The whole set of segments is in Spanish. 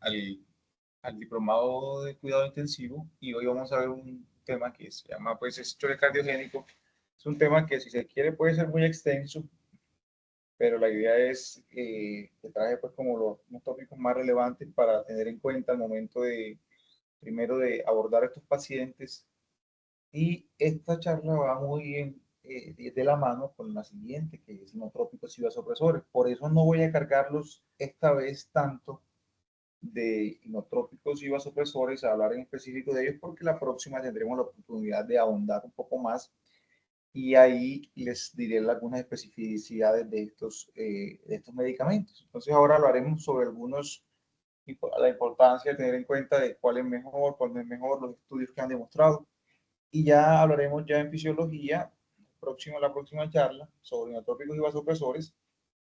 al, al diplomado de cuidado intensivo y hoy vamos a ver un tema que se llama pues es choque cardiogénico. Es un tema que si se quiere puede ser muy extenso, pero la idea es que traje pues como los tópicos más relevantes para tener en cuenta al momento de, primero de abordar a estos pacientes. Y esta charla va muy bien de la mano con la siguiente, que es inotrópicos y vasopresores. Por eso no voy a cargarlos esta vez tanto de inotrópicos y vasopresores, a hablar en específico de ellos, porque la próxima tendremos la oportunidad de ahondar un poco más y ahí les diré algunas especificidades de estos medicamentos. Entonces ahora hablaremos sobre algunos, la importancia de tener en cuenta de cuál es mejor, cuál no es mejor, los estudios que han demostrado y ya hablaremos ya en fisiología, la próxima charla sobre inotrópicos y vasopresores,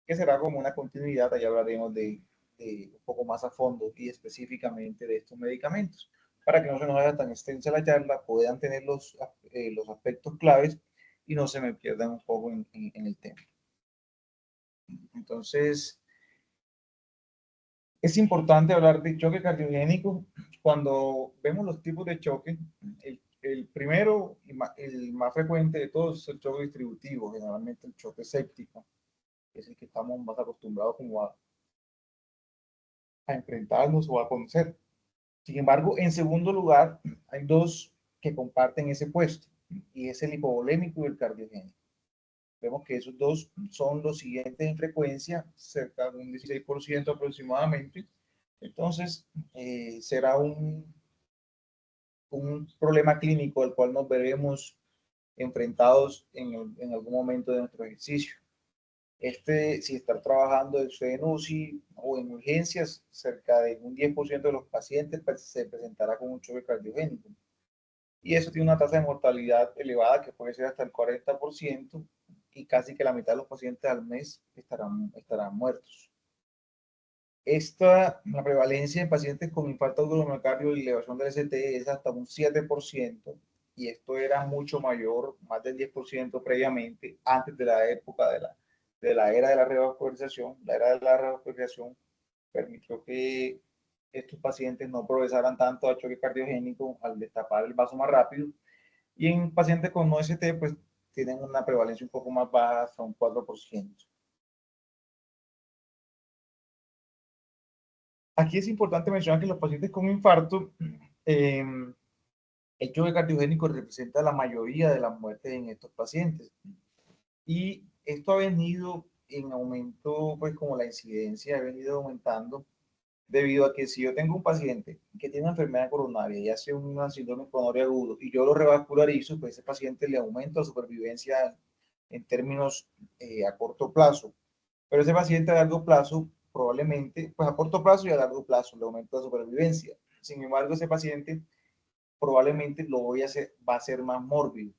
que será como una continuidad, allá hablaremos de un poco más a fondo y específicamente de estos medicamentos. Para que no se nos haga tan extensa la charla, puedan tener los aspectos claves y no se me pierdan un poco en el tema. Entonces, es importante hablar de choque cardiogénico. Cuando vemos los tipos de choque, el primero y el más frecuente de todos es el choque distributivo, generalmente el choque séptico, que es el que estamos más acostumbrados como a enfrentarnos o a conocer. Sin embargo, en segundo lugar, hay dos que comparten ese puesto, y es el hipovolémico y el cardiogénico. Vemos que esos dos son los siguientes en frecuencia, cerca de un 16% aproximadamente. Entonces, será un problema clínico al cual nos veremos enfrentados en algún momento de nuestro ejercicio. Si estar trabajando en UCI o en urgencias, cerca de un 10% de los pacientes se presentará con un choque cardiogénico. Y eso tiene una tasa de mortalidad elevada que puede ser hasta el 40% y casi que la mitad de los pacientes al mes estarán muertos. La prevalencia en pacientes con infarto agudo del miocardio y elevación del ST es hasta un 7%, y esto era mucho mayor, más del 10% previamente, antes de la época de la era de la revascularización. La era de la revascularización permitió que estos pacientes no progresaran tanto a choque cardiogénico al destapar el vaso más rápido, y en pacientes con no ST, pues tienen una prevalencia un poco más baja, hasta un 4%. Aquí es importante mencionar que los pacientes con infarto, eh, el choque cardiogénico representa la mayoría de las muertes en estos pacientes. Y esto ha venido en aumento, pues como la incidencia ha venido aumentando, debido a que si yo tengo un paciente que tiene una enfermedad coronaria y hace un síndrome coronario agudo y yo lo revascularizo, pues ese paciente le aumenta la supervivencia en términos a corto plazo. Pero ese paciente a largo plazo, probablemente, pues a corto plazo y a largo plazo, le aumenta la supervivencia. Sin embargo, ese paciente probablemente va a ser más mórbido,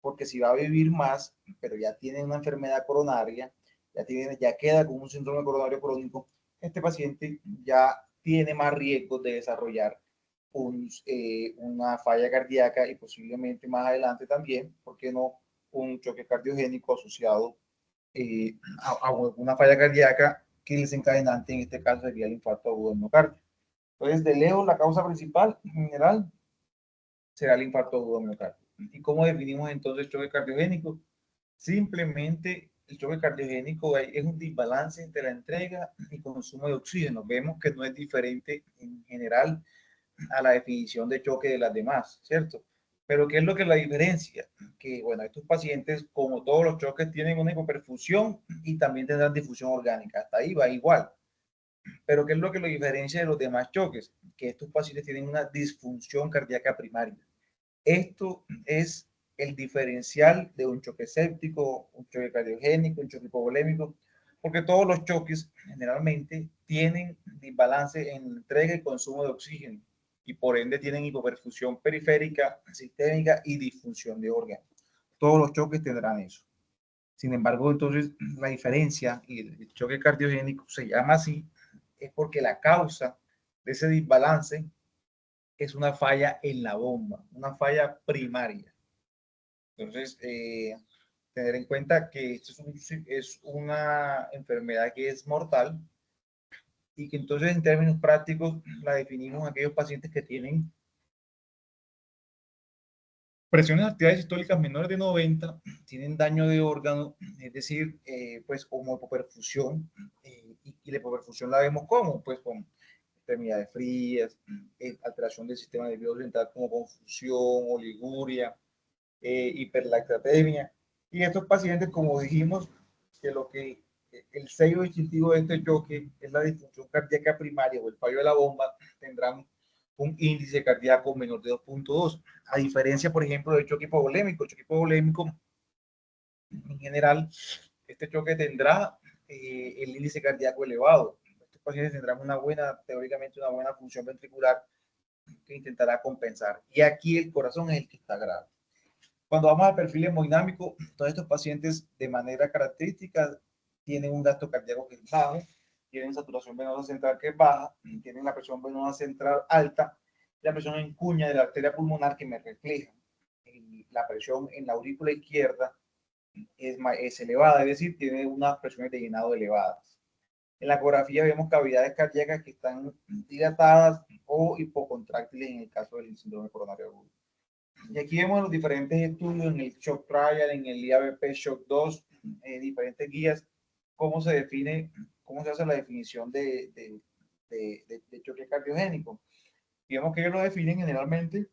porque si va a vivir más, pero ya tiene una enfermedad coronaria, ya queda con un síndrome coronario crónico, este paciente ya tiene más riesgo de desarrollar una falla cardíaca y posiblemente más adelante también, ¿por qué no? Un choque cardiogénico asociado a una falla cardíaca, que el desencadenante en este caso sería el infarto agudo del miocardio. Entonces, de lejos, la causa principal en general será el infarto agudo del miocardio. ¿Y cómo definimos entonces el choque cardiogénico? Simplemente el choque cardiogénico es un desbalance entre la entrega y consumo de oxígeno. Vemos que no es diferente en general a la definición de choque de las demás, ¿cierto? Pero ¿qué es lo que la diferencia? Que, bueno, estos pacientes, como todos los choques, tienen una hipoperfusión y también tendrán difusión orgánica. Hasta ahí va igual. Pero ¿qué es lo que lo diferencia de los demás choques? Que estos pacientes tienen una disfunción cardíaca primaria. Esto es el diferencial de un choque séptico, un choque cardiogénico, un choque hipovolémico, porque todos los choques generalmente tienen desbalance en entrega y consumo de oxígeno, y por ende tienen hipoperfusión periférica, sistémica y disfunción de órganos. Todos los choques tendrán eso. Sin embargo, entonces la diferencia, y el choque cardiogénico se llama así, es porque la causa de ese desbalance es una falla en la bomba, una falla primaria. Entonces, tener en cuenta que esto es una enfermedad que es mortal, y que entonces en términos prácticos la definimos en aquellos pacientes que tienen presiones arteriales sistólicas menores de 90, tienen daño de órgano, es decir, pues como hipoperfusión, y la hipoperfusión la vemos como, pues con extremidades frías, alteración del sistema nervioso central como confusión, oliguria, hiperlactatemia. Y estos pacientes, como dijimos, que lo que el sello distintivo de este choque es la disfunción cardíaca primaria o el fallo de la bomba, tendrán un índice cardíaco menor de 2.2, a diferencia, por ejemplo, del choque hipovolémico. El choque hipovolémico, en general, este choque tendrá el índice cardíaco elevado. Estos pacientes tendrán una buena, teóricamente, una buena función ventricular que intentará compensar. Y aquí el corazón es el que está grave. Cuando vamos al perfil hemodinámico, todos estos pacientes de manera característica tienen un gasto cardíaco que es bajo, tienen saturación venosa central que es baja, tienen la presión venosa central alta, la presión en cuña de la arteria pulmonar que me refleja. La presión en la aurícula izquierda es elevada, es decir, tiene unas presiones de llenado elevadas. En la ecografía vemos cavidades cardíacas que están dilatadas o hipocontráctiles en el caso del síndrome coronario agudo. Y aquí vemos los diferentes estudios en el Shock Trial, en el IABP Shock 2, diferentes guías, cómo se define, cómo se hace la definición de choque cardiogénico. Y vemos que ellos lo definen generalmente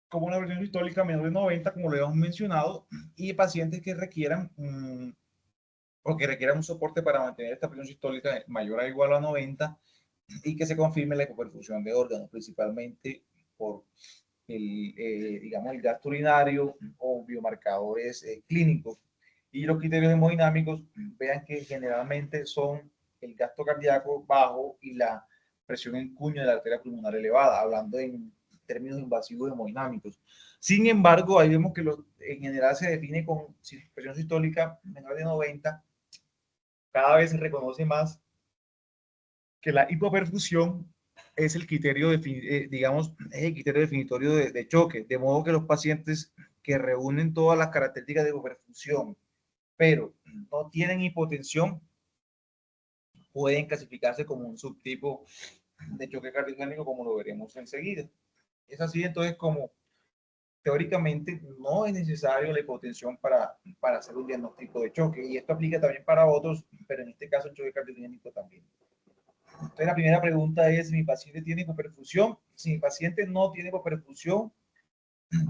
como una presión sistólica menor de 90, como lo habíamos mencionado, y pacientes que requieran o que requieran un soporte para mantener esta presión sistólica mayor o igual a 90 y que se confirme la hipoperfusión de órganos, principalmente por digamos, el gasto urinario o biomarcadores clínicos. Y los criterios hemodinámicos, vean que generalmente son el gasto cardíaco bajo y la presión en cuña de la arteria pulmonar elevada, hablando en términos invasivos hemodinámicos. Sin embargo, ahí vemos que en general se define con presión sistólica menor de 90, cada vez se reconoce más que la hipoperfusión es el criterio, digamos, es el criterio definitorio de choque, de modo que los pacientes que reúnen todas las características de hipoperfusión, pero no tienen hipotensión, pueden clasificarse como un subtipo de choque cardiogénico, como lo veremos enseguida. Es así, entonces, como teóricamente no es necesario la hipotensión para hacer un diagnóstico de choque, y esto aplica también para otros, pero en este caso el choque cardiogénico también. Entonces, la primera pregunta es, ¿mi paciente tiene hipoperfusión? Si mi paciente no tiene hipoperfusión,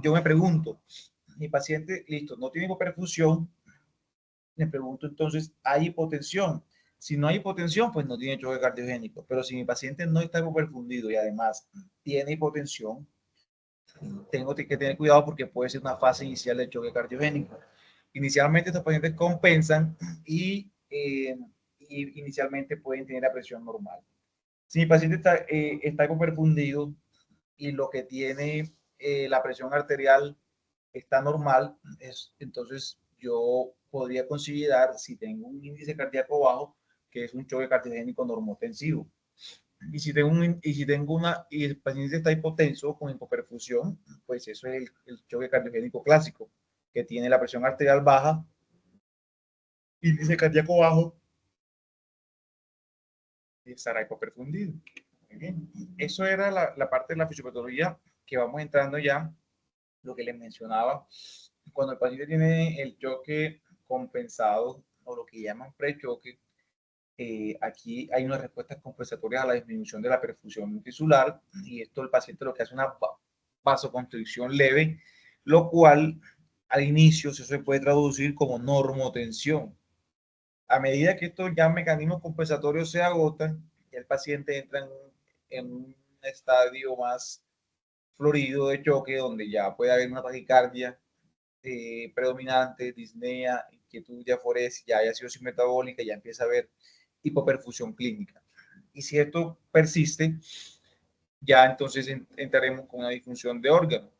yo me pregunto, mi paciente, listo, no tiene hipoperfusión, me pregunto entonces, ¿hay hipotensión? Si no hay hipotensión, pues no tiene choque cardiogénico. Pero si mi paciente no está hipoperfundido y además tiene hipotensión, tengo que tener cuidado porque puede ser una fase inicial del choque cardiogénico. Inicialmente estos pacientes compensan y inicialmente pueden tener la presión normal. Si mi paciente está hipoperfundido y lo que tiene la presión arterial está normal, entonces yo podría considerar, si tengo un índice cardíaco bajo, que es un choque cardiogénico normotensivo. Y el paciente está hipotenso con hipoperfusión, pues eso es el choque cardiogénico clásico, que tiene la presión arterial baja, índice cardíaco bajo y estará hipoperfundido. Muy bien. Eso era la parte de la fisiopatología, que vamos entrando ya, lo que les mencionaba. Cuando el paciente tiene el choque compensado o lo que llaman prechoque, aquí hay unas respuestas compensatorias a la disminución de la perfusión tisular, y esto el paciente lo que hace es una vasoconstricción leve, lo cual al inicio se puede traducir como normotensión. A medida que estos ya mecanismos compensatorios se agotan, el paciente entra en un estadio más florido de choque, donde ya puede haber una taquicardia predominante, disnea, inquietud, diaforesis, ya haya sido metabólica, ya empieza a haber hipoperfusión clínica. Y si esto persiste, ya entonces entraremos con una disfunción de órgano.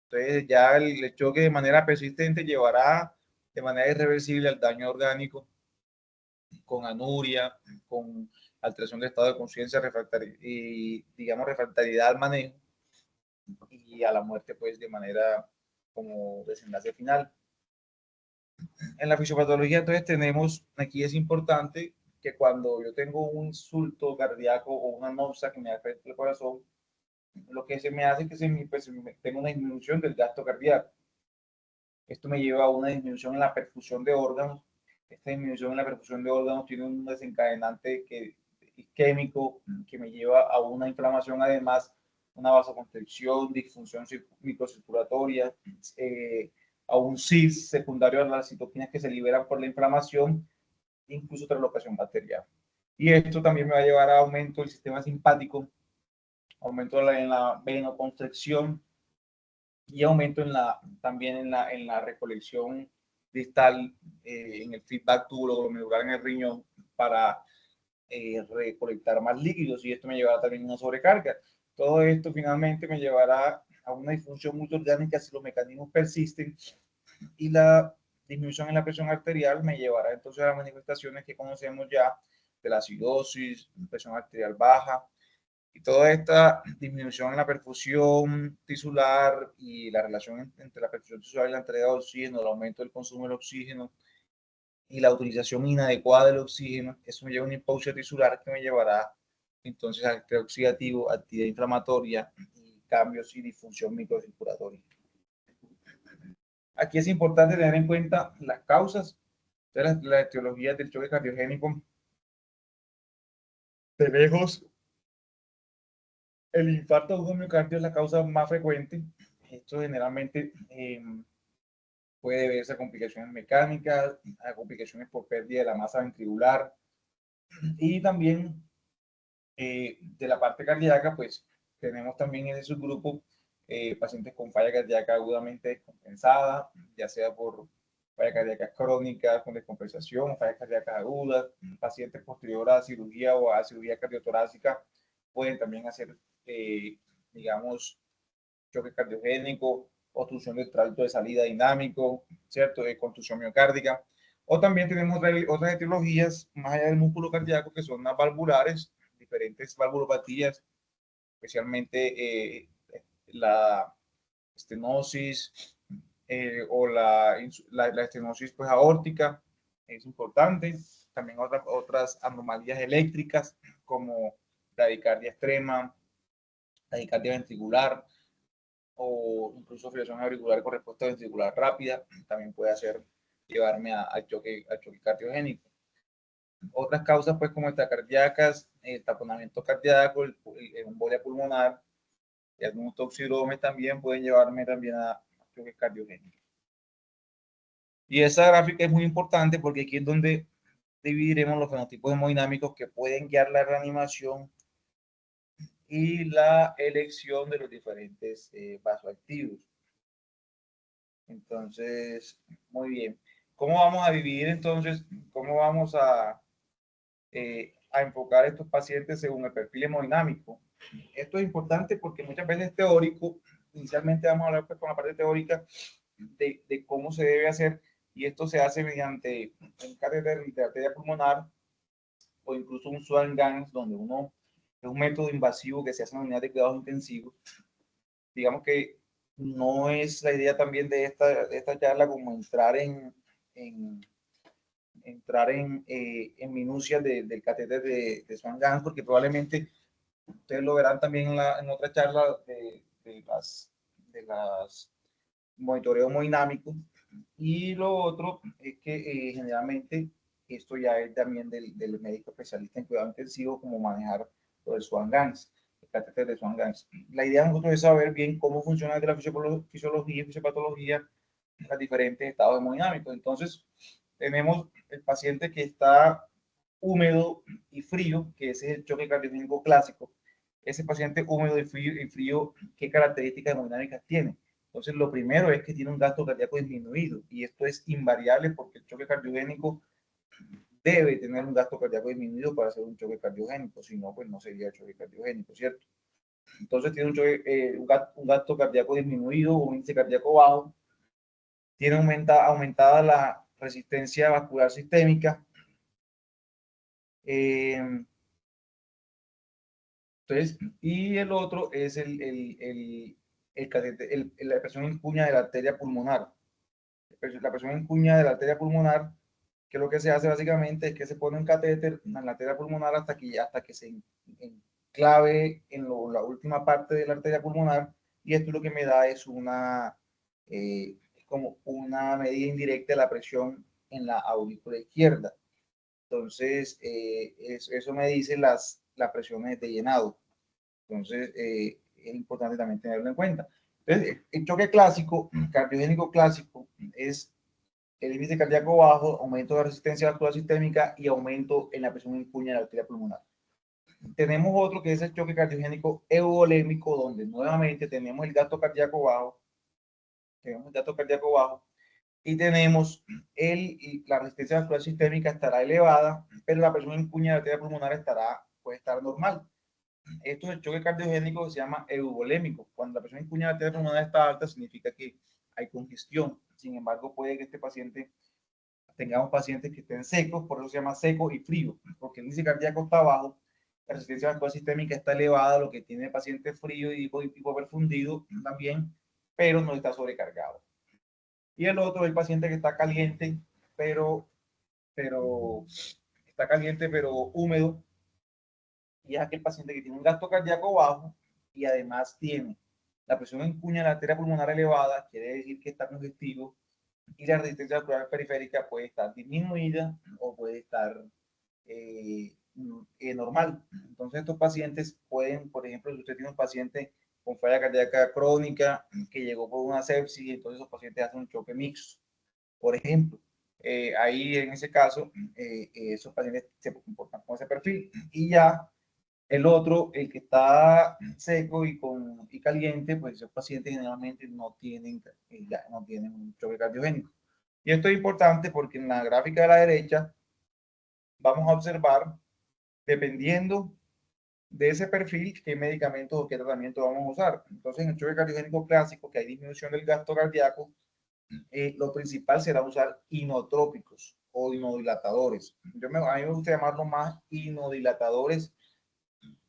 Entonces ya el choque de manera persistente llevará de manera irreversible al daño orgánico, con anuria, con alteración de estado de conciencia y, digamos, refractariedad al manejo, y a la muerte, pues, de manera como desenlace final. En la fisiopatología, entonces, tenemos, aquí es importante que cuando yo tengo un insulto cardíaco o una anoxia que me afecta el corazón, lo que se me hace es que tengo una disminución del gasto cardíaco. Esto me lleva a una disminución en la perfusión de órganos. Esta disminución en la perfusión de órganos tiene un desencadenante isquémico que me lleva a una inflamación, además, una vasoconstricción, disfunción microcirculatoria, a un CIS secundario a las citoquinas que se liberan por la inflamación, incluso translocación bacteriana. Y esto también me va a llevar a aumento del sistema simpático, aumento en la venoconstricción, y aumento también en la recolección distal, en el feedback tubulo glomerular en el riñón para recolectar más líquidos, y esto me llevará también a una sobrecarga. Todo esto finalmente me llevará a una disfunción multiorgánica si los mecanismos persisten, y la disminución en la presión arterial me llevará entonces a las manifestaciones que conocemos ya de la acidosis, presión arterial baja, y toda esta disminución en la perfusión tisular y la relación entre la perfusión tisular y la entrega de oxígeno, el aumento del consumo del oxígeno y la utilización inadecuada del oxígeno, eso me lleva a una hipoxia tisular que me llevará entonces al estrés oxidativo, actividad inflamatoria y cambios y disfunción microcirculatoria. Aquí es importante tener en cuenta las causas de las etiologías del choque cardiogénico. De lejos, el infarto agudo miocardio es la causa más frecuente. Esto generalmente puede deberse a complicaciones mecánicas, a complicaciones por pérdida de la masa ventricular, y también de la parte cardíaca, pues tenemos también en ese subgrupo pacientes con falla cardíaca agudamente descompensada, ya sea por falla cardíaca crónica con descompensación, fallas cardíacas agudas, pacientes posteriores a cirugía o a cirugía cardiotorácica pueden también hacer, digamos, choque cardiogénico, obstrucción del tracto de salida dinámico, ¿cierto? Construcción miocárdica. O también tenemos otras etiologías más allá del músculo cardíaco, que son las valvulares, diferentes valvulopatías, especialmente la estenosis o la estenosis pues, aórtica, es importante. También otras anomalías eléctricas como bradicardia extrema, bradicardia ventricular, o incluso fibrilación auricular con respuesta ventricular rápida, también puede llevarme al choque cardiogénico. Otras causas, pues, como cardíacas, el taponamiento cardíaco, el embolia pulmonar y algunos toxidromes también pueden llevarme también a choques cardiogénicos. Y esa gráfica es muy importante porque aquí es donde dividiremos los fenotipos hemodinámicos que pueden guiar la reanimación y la elección de los diferentes vasoactivos. Entonces, muy bien. ¿Cómo vamos a dividir entonces? ¿Cómo vamos a enfocar a estos pacientes según el perfil hemodinámico? Esto es importante porque muchas veces es teórico. Inicialmente vamos a hablar pues, con la parte teórica de cómo se debe hacer, y esto se hace mediante un catéter de arteria pulmonar o incluso un Swan-Ganz, donde es un método invasivo que se hace en unidad de cuidados intensivos. Digamos que no es la idea también de esta charla como entrar en minucias del catéter de Swan-Ganz, porque probablemente ustedes lo verán también en otra charla de las monitoreo hemodinámico. Y lo otro es que generalmente esto ya es también del médico especialista en cuidado intensivo, como manejar lo del Swan-Ganz, el catéter de Swan-Ganz. La idea de nosotros es saber bien cómo funciona desde la fisiología y fisiopatología los diferentes estados hemodinámicos. Entonces, tenemos el paciente que está húmedo y frío, que ese es el choque cardiogénico clásico. Ese paciente húmedo y frío, ¿qué características hemodinámicas tiene? Entonces, lo primero es que tiene un gasto cardíaco disminuido, y esto es invariable porque el choque cardiogénico debe tener un gasto cardíaco disminuido para hacer un choque cardiogénico, si no, pues no sería choque cardiogénico, ¿cierto? Entonces, tiene un gasto cardíaco disminuido, un índice cardíaco bajo, tiene aumentada la resistencia vascular sistémica. Entonces, y el otro es la presión en cuña de la arteria pulmonar. La presión en cuña de la arteria pulmonar que lo que se hace básicamente es que se pone un catéter en la arteria pulmonar hasta que se enclave en la última parte de la arteria pulmonar, y esto lo que me da es como una medida indirecta de la presión en la aurícula izquierda. Entonces, eso me dice las presiones de llenado. Entonces, es importante también tenerlo en cuenta. Entonces, el choque clásico, cardiogénico clásico, es el índice cardíaco bajo, aumento de la resistencia vascular sistémica y aumento en la presión en cuña de la arteria pulmonar. Tenemos otro que es el choque cardiogénico euvolémico, donde nuevamente tenemos el gasto cardíaco bajo, y tenemos la resistencia vascular sistémica estará elevada, pero la presión en cuña de la arteria pulmonar puede estar normal. Esto es el choque cardiogénico que se llama euvolémico. Cuando la presión en cuña de la arteria pulmonar está alta, significa que hay congestión. Sin embargo, puede que tengamos pacientes que estén secos, por eso se llama seco y frío, porque el índice cardíaco está bajo, la resistencia vascular sistémica está elevada, lo que tiene el paciente frío y hipoperfundido también, pero no está sobrecargado. Y el otro es el paciente que está caliente, pero húmedo, y es aquel paciente que tiene un gasto cardíaco bajo y además tiene la presión en cuña de la arteria pulmonar elevada, quiere decir que está congestivo, y la resistencia vascular periférica puede estar disminuida o puede estar normal. Entonces, estos pacientes pueden, por ejemplo, si usted tiene un paciente con falla cardíaca crónica que llegó por una sepsis, entonces esos pacientes hacen un choque mixto, por ejemplo. Ahí, en ese caso, esos pacientes se comportan con ese perfil. Y ya el otro, el que está seco y caliente, pues esos pacientes generalmente no tienen un choque cardiogénico. Y esto es importante porque en la gráfica de la derecha vamos a observar, dependiendo de ese perfil, qué medicamentos o qué tratamiento vamos a usar. Entonces, en el choque cardiogénico clásico, que hay disminución del gasto cardíaco, lo principal será usar inotrópicos o inodilatadores. A mí me gusta llamarlo más inodilatadores,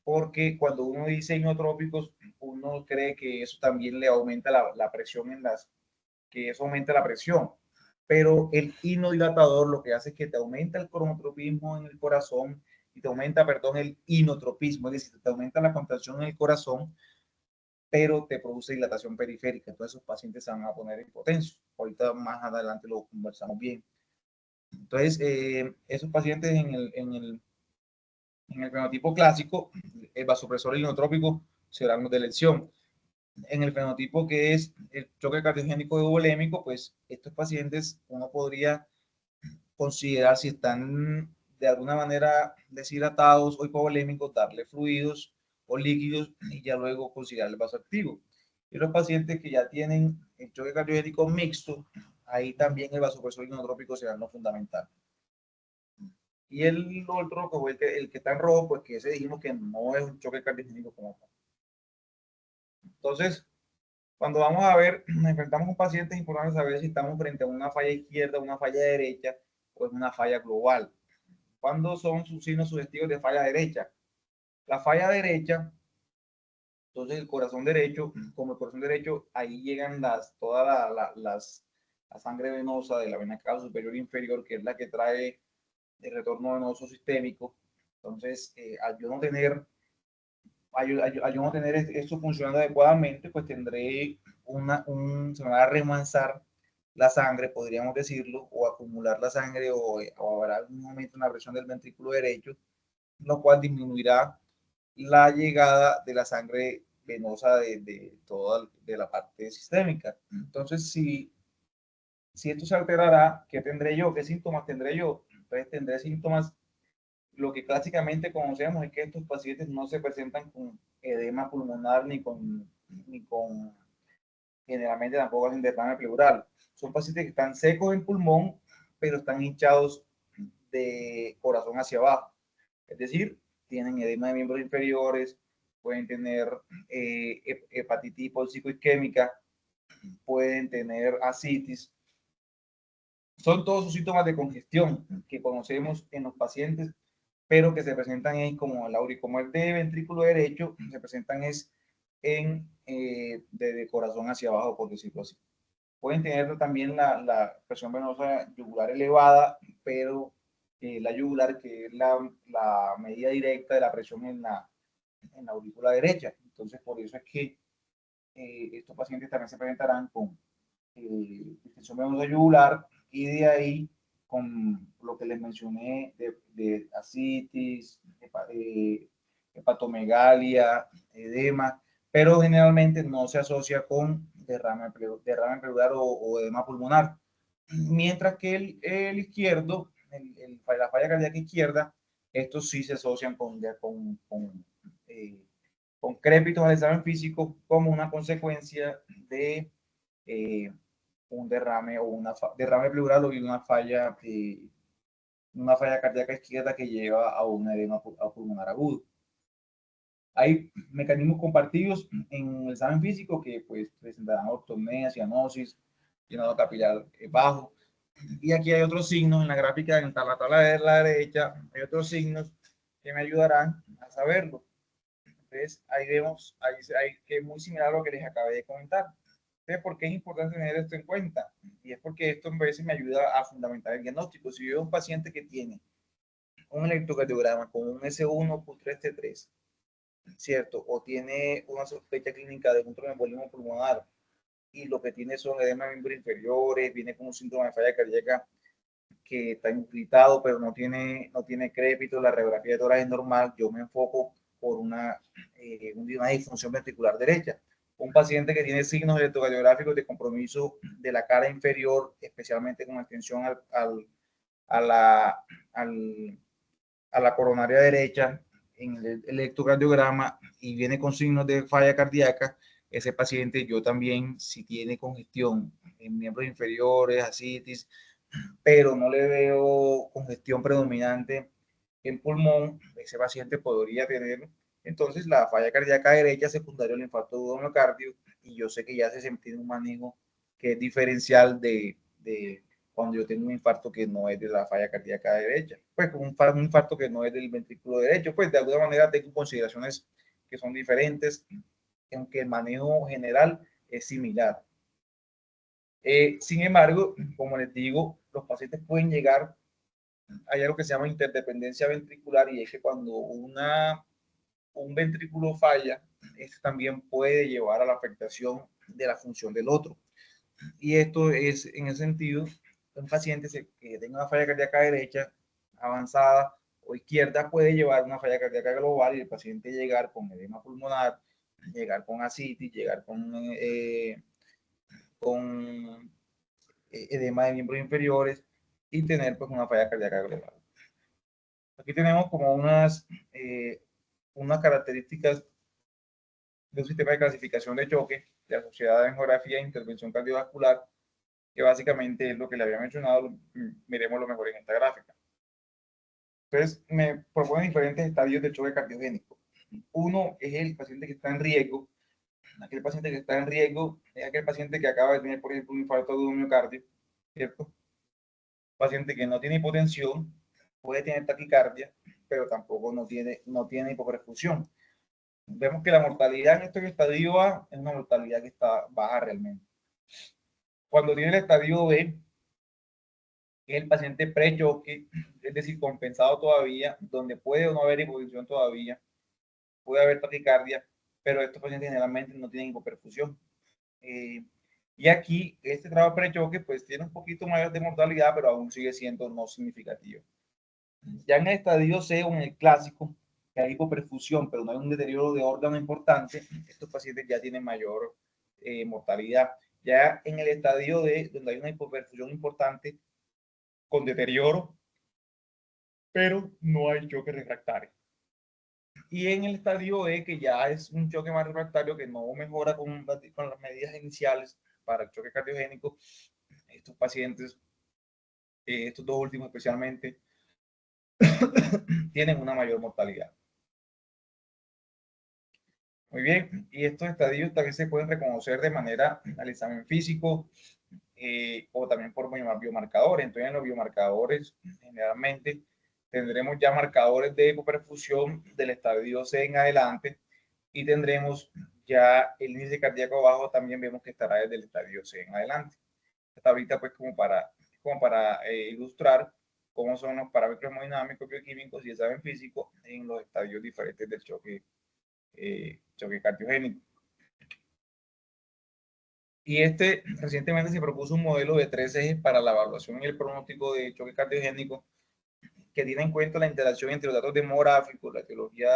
porque cuando uno dice inotrópicos, uno cree que eso también le aumenta la presión que eso aumenta la presión. Pero el inodilatador lo que hace es que te aumenta el cronotropismo en el corazón y te aumenta, perdón, el inotropismo, es decir, te aumenta la contracción en el corazón, pero te produce dilatación periférica. Entonces, esos pacientes se van a poner hipotensos. Ahorita más adelante lo conversamos bien. Entonces, esos pacientes en el fenotipo clásico, el vasopresor inotrópico será de elección. En el fenotipo que es el choque cardiogénico euvolémico, pues estos pacientes uno podría considerar si están de alguna manera deshidratados o hipovolémicos, darle fluidos o líquidos y ya luego considerar el vasoactivo. Y los pacientes que ya tienen el choque cardiogénico mixto, ahí también el vasopresor inotrópico será lo fundamental. Y el otro, el que está en rojo, pues que ese dijimos que no es un choque cardiogénico como tal. Entonces, cuando vamos a ver, nos enfrentamos a un paciente, es importante saber si estamos frente a una falla izquierda, una falla derecha o es una falla global. ¿Cuándo son sus signos sugestivos de falla derecha? La falla derecha, entonces el corazón derecho, como el corazón derecho, ahí llegan toda la sangre venosa de la vena cava superior e inferior, que es la que trae el retorno venoso sistémico. Entonces, al yo no tener esto funcionando adecuadamente, pues tendré se me va a remanzar la sangre, podríamos decirlo, o acumular la sangre, o habrá algún momento una presión del ventrículo derecho, lo cual disminuirá la llegada de la sangre venosa de toda la parte sistémica. Entonces, si esto se alterará, ¿qué tendré yo? ¿Qué síntomas tendré yo? Entonces, tendré síntomas. Lo que clásicamente conocemos es que estos pacientes no se presentan con edema pulmonar ni con generalmente tampoco hacen derrame pleural. Son pacientes que están secos en pulmón, pero están hinchados de corazón hacia abajo. Es decir, tienen edema de miembros inferiores, pueden tener hepatitis hipoxicosquémica, pueden tener ascitis. Son todos sus síntomas de congestión que conocemos en los pacientes, pero que se presentan como la auricomuerte de ventrículo derecho, se presentan de corazón hacia abajo, por decirlo así. Pueden tener también la presión venosa yugular elevada, pero la yugular, que es la medida directa de la presión en la aurícula derecha. Entonces, por eso es que estos pacientes también se presentarán con distensión venosa yugular, y de ahí con lo que les mencioné de ascitis, hepatomegalia, edema, pero generalmente no se asocia con derrame pleural o edema pulmonar. Mientras que el izquierdo, la falla cardíaca izquierda, estos sí se asocian con crépitos al examen físico como una consecuencia de eh, un derrame o derrame pleural o una falla cardíaca izquierda que lleva a un edema pulmonar agudo. Hay mecanismos compartidos en el examen físico que pues presentarán ortopnea, cianosis, llenado capilar bajo. Y aquí hay otros signos en la gráfica, en la tabla de la derecha, hay otros signos que me ayudarán a saberlo. Entonces, ahí vemos, ahí que es muy similar a lo que les acabé de comentar. Entonces, ¿por qué es importante tener esto en cuenta? Y es porque esto a veces me ayuda a fundamentar el diagnóstico. Si yo veo un paciente que tiene un electrocardiograma con un S1 Q3T3, ¿cierto? O tiene una sospecha clínica de un tromboembolismo pulmonar y lo que tiene son edemas miembros inferiores, viene con un síntoma de falla cardíaca que está incritado, pero no tiene crépito, la radiografía de tórax es normal, yo me enfoco por una disfunción ventricular derecha. Un paciente que tiene signos electrocardiográficos de compromiso de la cara inferior, especialmente con atención a, la, al, a la coronaria derecha en el electrocardiograma y viene con signos de falla cardíaca, ese paciente yo también, si tiene congestión en miembros inferiores, ascitis, pero no le veo congestión predominante en pulmón, ese paciente podría tener entonces la falla cardíaca derecha secundaria al infarto de miocardio, y yo sé que ya se tiene un manejo que es diferencial de cuando yo tengo un infarto que no es de la falla cardíaca derecha, pues un infarto que no es del ventrículo derecho, pues de alguna manera tengo consideraciones que son diferentes, aunque el manejo general es similar. Sin embargo, como les digo, los pacientes pueden llegar, hay algo que se llama interdependencia ventricular, y es que cuando un ventrículo falla, este también puede llevar a la afectación de la función del otro. Y esto es, en ese sentido, un paciente que tenga una falla cardíaca derecha avanzada o izquierda puede llevar una falla cardíaca global, y el paciente llegar con edema pulmonar, llegar con ascitis, llegar con edema de miembros inferiores y tener pues una falla cardíaca global. Aquí tenemos como unas características de un sistema de clasificación de choque de la Sociedad de Angiografía e Intervención Cardiovascular, que básicamente es lo que le había mencionado. Miremos lo mejor en esta gráfica. Entonces, me proponen diferentes estadios de choque cardiogénico. Uno es el paciente que está en riesgo. Aquel paciente que está en riesgo es aquel paciente que acaba de tener, por ejemplo, un infarto de miocardio, ¿cierto? Paciente que no tiene hipotensión, puede tener taquicardia, pero tampoco no tiene hipoperfusión. Vemos que la mortalidad en este estadio A es una mortalidad que está baja realmente. Cuando tiene el estadio B, que es el paciente pre-choque, es decir, compensado todavía, donde puede o no haber hipotensión todavía, puede haber taquicardia, pero estos pacientes generalmente no tienen hipoperfusión. Y aquí, este trabajo pre-choque, pues tiene un poquito mayor de mortalidad, pero aún sigue siendo no significativo. Ya en el estadio C o en el clásico, que hay hipoperfusión, pero no hay un deterioro de órgano importante, estos pacientes ya tienen mayor mortalidad. Ya en el estadio D, donde hay una hipoperfusión importante, con deterioro, pero no hay choque refractario. Y en el estadio E, que ya es un choque más refractario, que no mejora con las medidas iniciales para el choque cardiogénico, estos pacientes, estos dos últimos especialmente, tienen una mayor mortalidad. Muy bien, y estos estadios también se pueden reconocer de manera al examen físico, o también por biomarcadores. Entonces, en los biomarcadores, generalmente, tendremos ya marcadores de hipoperfusión del estadio C en adelante, y tendremos ya el índice cardíaco bajo, también vemos que estará desde el estadio C en adelante. esta tablita pues como para ilustrar cómo son los parámetros hemodinámicos, bioquímicos y examen físico en los estadios diferentes del choque cardiogénico. Y recientemente se propuso un modelo de 3 ejes para la evaluación y el pronóstico de choque cardiogénico que tiene en cuenta la interacción entre los datos demográficos, la etiología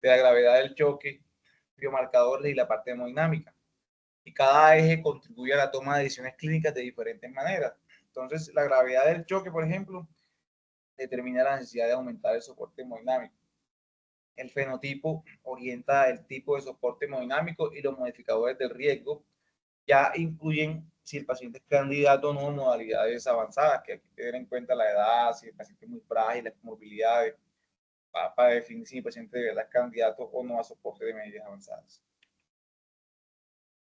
de la gravedad del choque, biomarcadores y la parte hemodinámica. Y cada eje contribuye a la toma de decisiones clínicas de diferentes maneras. Entonces, la gravedad del choque, por ejemplo, determina la necesidad de aumentar el soporte hemodinámico. El fenotipo orienta el tipo de soporte hemodinámico y los modificadores del riesgo ya incluyen si el paciente es candidato o no a modalidades avanzadas, que hay que tener en cuenta la edad, si el paciente es muy frágil, las comorbilidades, para definir si el paciente de verdad es candidato o no a soporte de medidas avanzadas.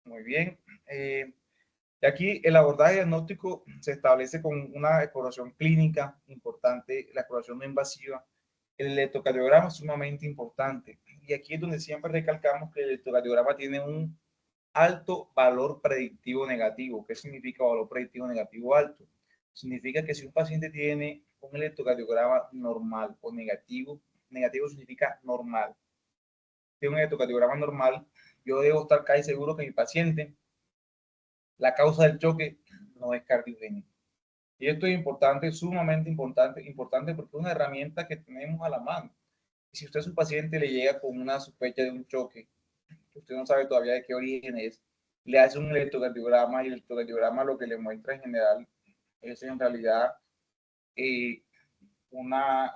Muy bien. Y aquí el abordaje diagnóstico se establece con una exploración clínica importante, la exploración no invasiva. El electrocardiograma es sumamente importante. Y aquí es donde siempre recalcamos que el electrocardiograma tiene un alto valor predictivo negativo. ¿Qué significa valor predictivo negativo alto? Significa que si un paciente tiene un electrocardiograma normal o negativo, negativo significa normal. Tiene un electrocardiograma normal, yo debo estar casi seguro que mi paciente, la causa del choque no es cardiogénica. Y esto es importante, sumamente importante porque es una herramienta que tenemos a la mano. Y si usted a su paciente le llega con una sospecha de un choque, usted no sabe todavía de qué origen es, le hace un electrocardiograma y el electrocardiograma lo que le muestra en general es en realidad una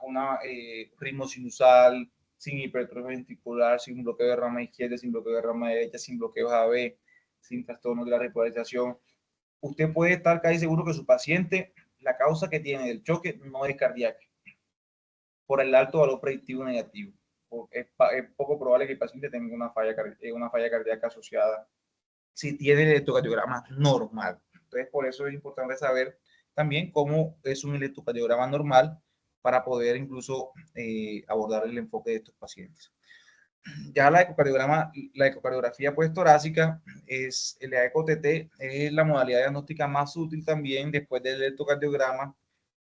ritmo sinusal, sin hipertrofia ventricular, sin bloqueo de rama izquierda, sin bloqueo de rama derecha, sin bloqueos AB, sin trastornos de la repolarización. Usted puede estar casi seguro que su paciente, la causa que tiene del choque no es cardíaca, por el alto valor predictivo negativo. Es poco probable que el paciente tenga una falla cardíaca asociada si tiene el electrocardiograma normal. Entonces, por eso es importante saber también cómo es un electrocardiograma normal para poder incluso abordar el enfoque de estos pacientes. Ya la ecocardiografía pues torácica es el ECO-TT, es la modalidad diagnóstica más útil también después del electrocardiograma,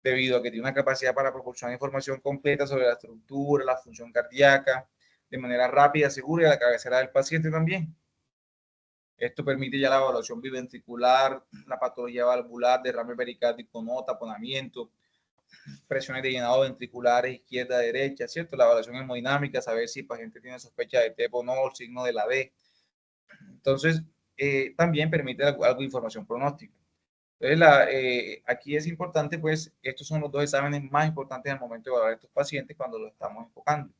debido a que tiene una capacidad para proporcionar información completa sobre la estructura, la función cardíaca, de manera rápida, segura y a la cabecera del paciente también. Esto permite ya la evaluación biventricular, la patología valvular, derrame pericárdico no, taponamiento, presiones de llenado ventriculares izquierda, derecha, ¿cierto? La evaluación hemodinámica, saber si el paciente tiene sospecha de TEP o no, el signo de la D. Entonces, también permite algo de información pronóstica. Entonces, aquí es importante, pues, estos son los dos exámenes más importantes al momento de evaluar a estos pacientes cuando los estamos enfocando.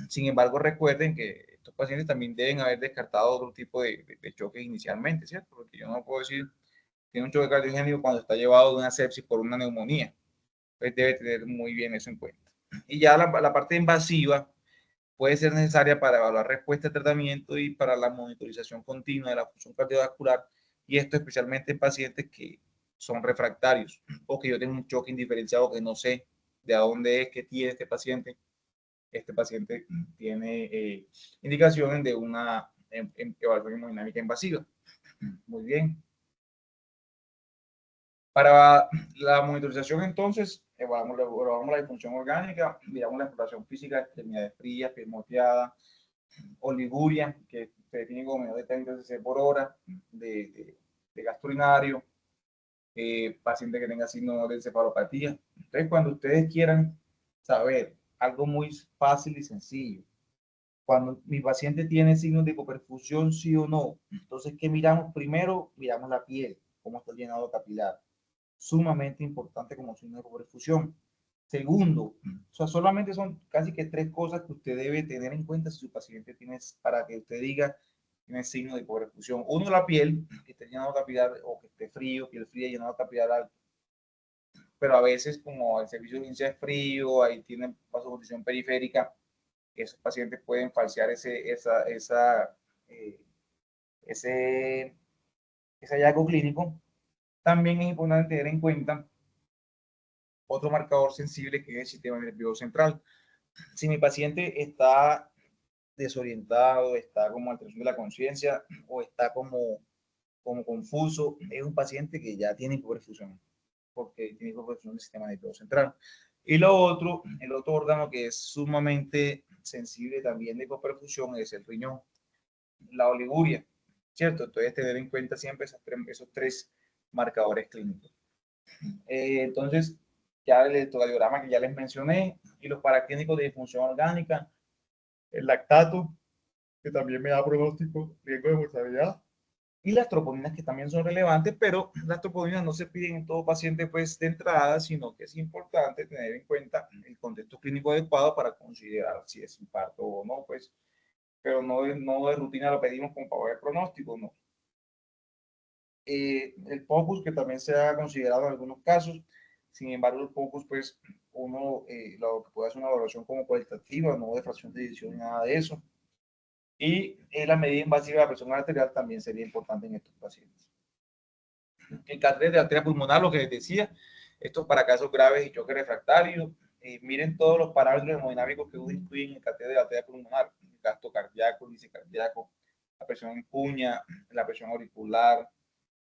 Sin embargo, recuerden que estos pacientes también deben haber descartado otro tipo de choques inicialmente, ¿cierto? Porque yo no puedo decir que tiene un choque cardiogénico cuando está llevado de una sepsis por una neumonía. Entonces, debe tener muy bien eso en cuenta. Y ya la parte invasiva puede ser necesaria para evaluar respuesta al tratamiento y para la monitorización continua de la función cardiovascular, y esto especialmente en pacientes que son refractarios o que yo tengo un choque indiferenciado que no sé de a dónde es que tiene este paciente. Este paciente tiene indicaciones de una evaluación hemodinámica invasiva. Muy bien. Para la monitorización, entonces, evaluamos la disfunción orgánica, miramos la exploración física, extremidades frías, piel moteada, oliguria, que se define como menor de 30 cc por hora, de gasto urinario, paciente que tenga signos de encefalopatía. Entonces, cuando ustedes quieran saber algo muy fácil y sencillo, cuando mi paciente tiene signos de hipoperfusión, sí o no, entonces, ¿qué miramos? Primero, miramos la piel, cómo está el llenado capilar. Sumamente importante como signo de hipoperfusión. Segundo, o sea, solamente son casi que 3 cosas que usted debe tener en cuenta si su paciente tiene, para que usted diga, tiene signo de hipoperfusión. Uno, la piel, que esté llenado capilar o que esté frío, piel fría, llenado capilar alto. Pero a veces, como el servicio de urgencia es frío, ahí tienen vasoconstricción periférica, esos pacientes pueden falsear eh, ese hallazgo clínico. También es importante tener en cuenta otro marcador sensible que es el sistema nervioso central. Si mi paciente está desorientado, está como alteración de la conciencia o está como como confuso, es un paciente que ya tiene hipoperfusión, porque tiene hipoperfusión del sistema nervioso central. Y lo otro, el otro órgano que es sumamente sensible también de hipoperfusión es el riñón, la oliguria, ¿cierto? Entonces tener en cuenta siempre esos tres marcadores clínicos. Entonces, ya el electrocardiograma que ya les mencioné y los paraclínicos de disfunción orgánica, el lactato, que también me da pronóstico, riesgo de mortalidad, y las troponinas que también son relevantes, pero las troponinas no se piden en todo paciente pues de entrada, sino que es importante tener en cuenta el contexto clínico adecuado para considerar si es infarto o no, pues, pero no de rutina lo pedimos como para ver pronóstico, no. El POCUS, que también se ha considerado en algunos casos, sin embargo, el POCUS, pues, uno lo que puede hacer una evaluación como cualitativa, no de fracción de edición, nada de eso. Y la medida invasiva de la presión arterial también sería importante en estos pacientes. El catéter de arteria pulmonar, lo que les decía, esto es para casos graves y choque refractario. Miren todos los parámetros hemodinámicos que uno incluye en el catéter de arteria pulmonar: el gasto cardíaco, el índice cardíaco, la presión en cuña, la presión auricular,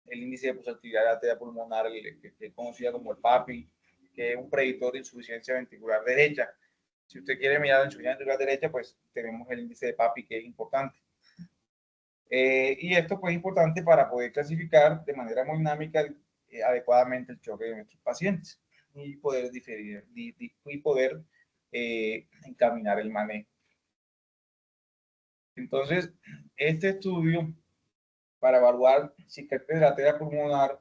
el índice de pulsatividad de la arteria pulmonar, que es conocida como el PAPI, que es un predictor de insuficiencia ventricular derecha. Si usted quiere mirar la insuficiencia ventricular derecha, pues tenemos el índice de PAPI, que es importante. Y esto pues, es importante para poder clasificar de manera hemodinámica adecuadamente el choque de nuestros pacientes y poder diferir y poder encaminar el manejo. Entonces, este estudio para evaluar si el de la arteria pulmonar,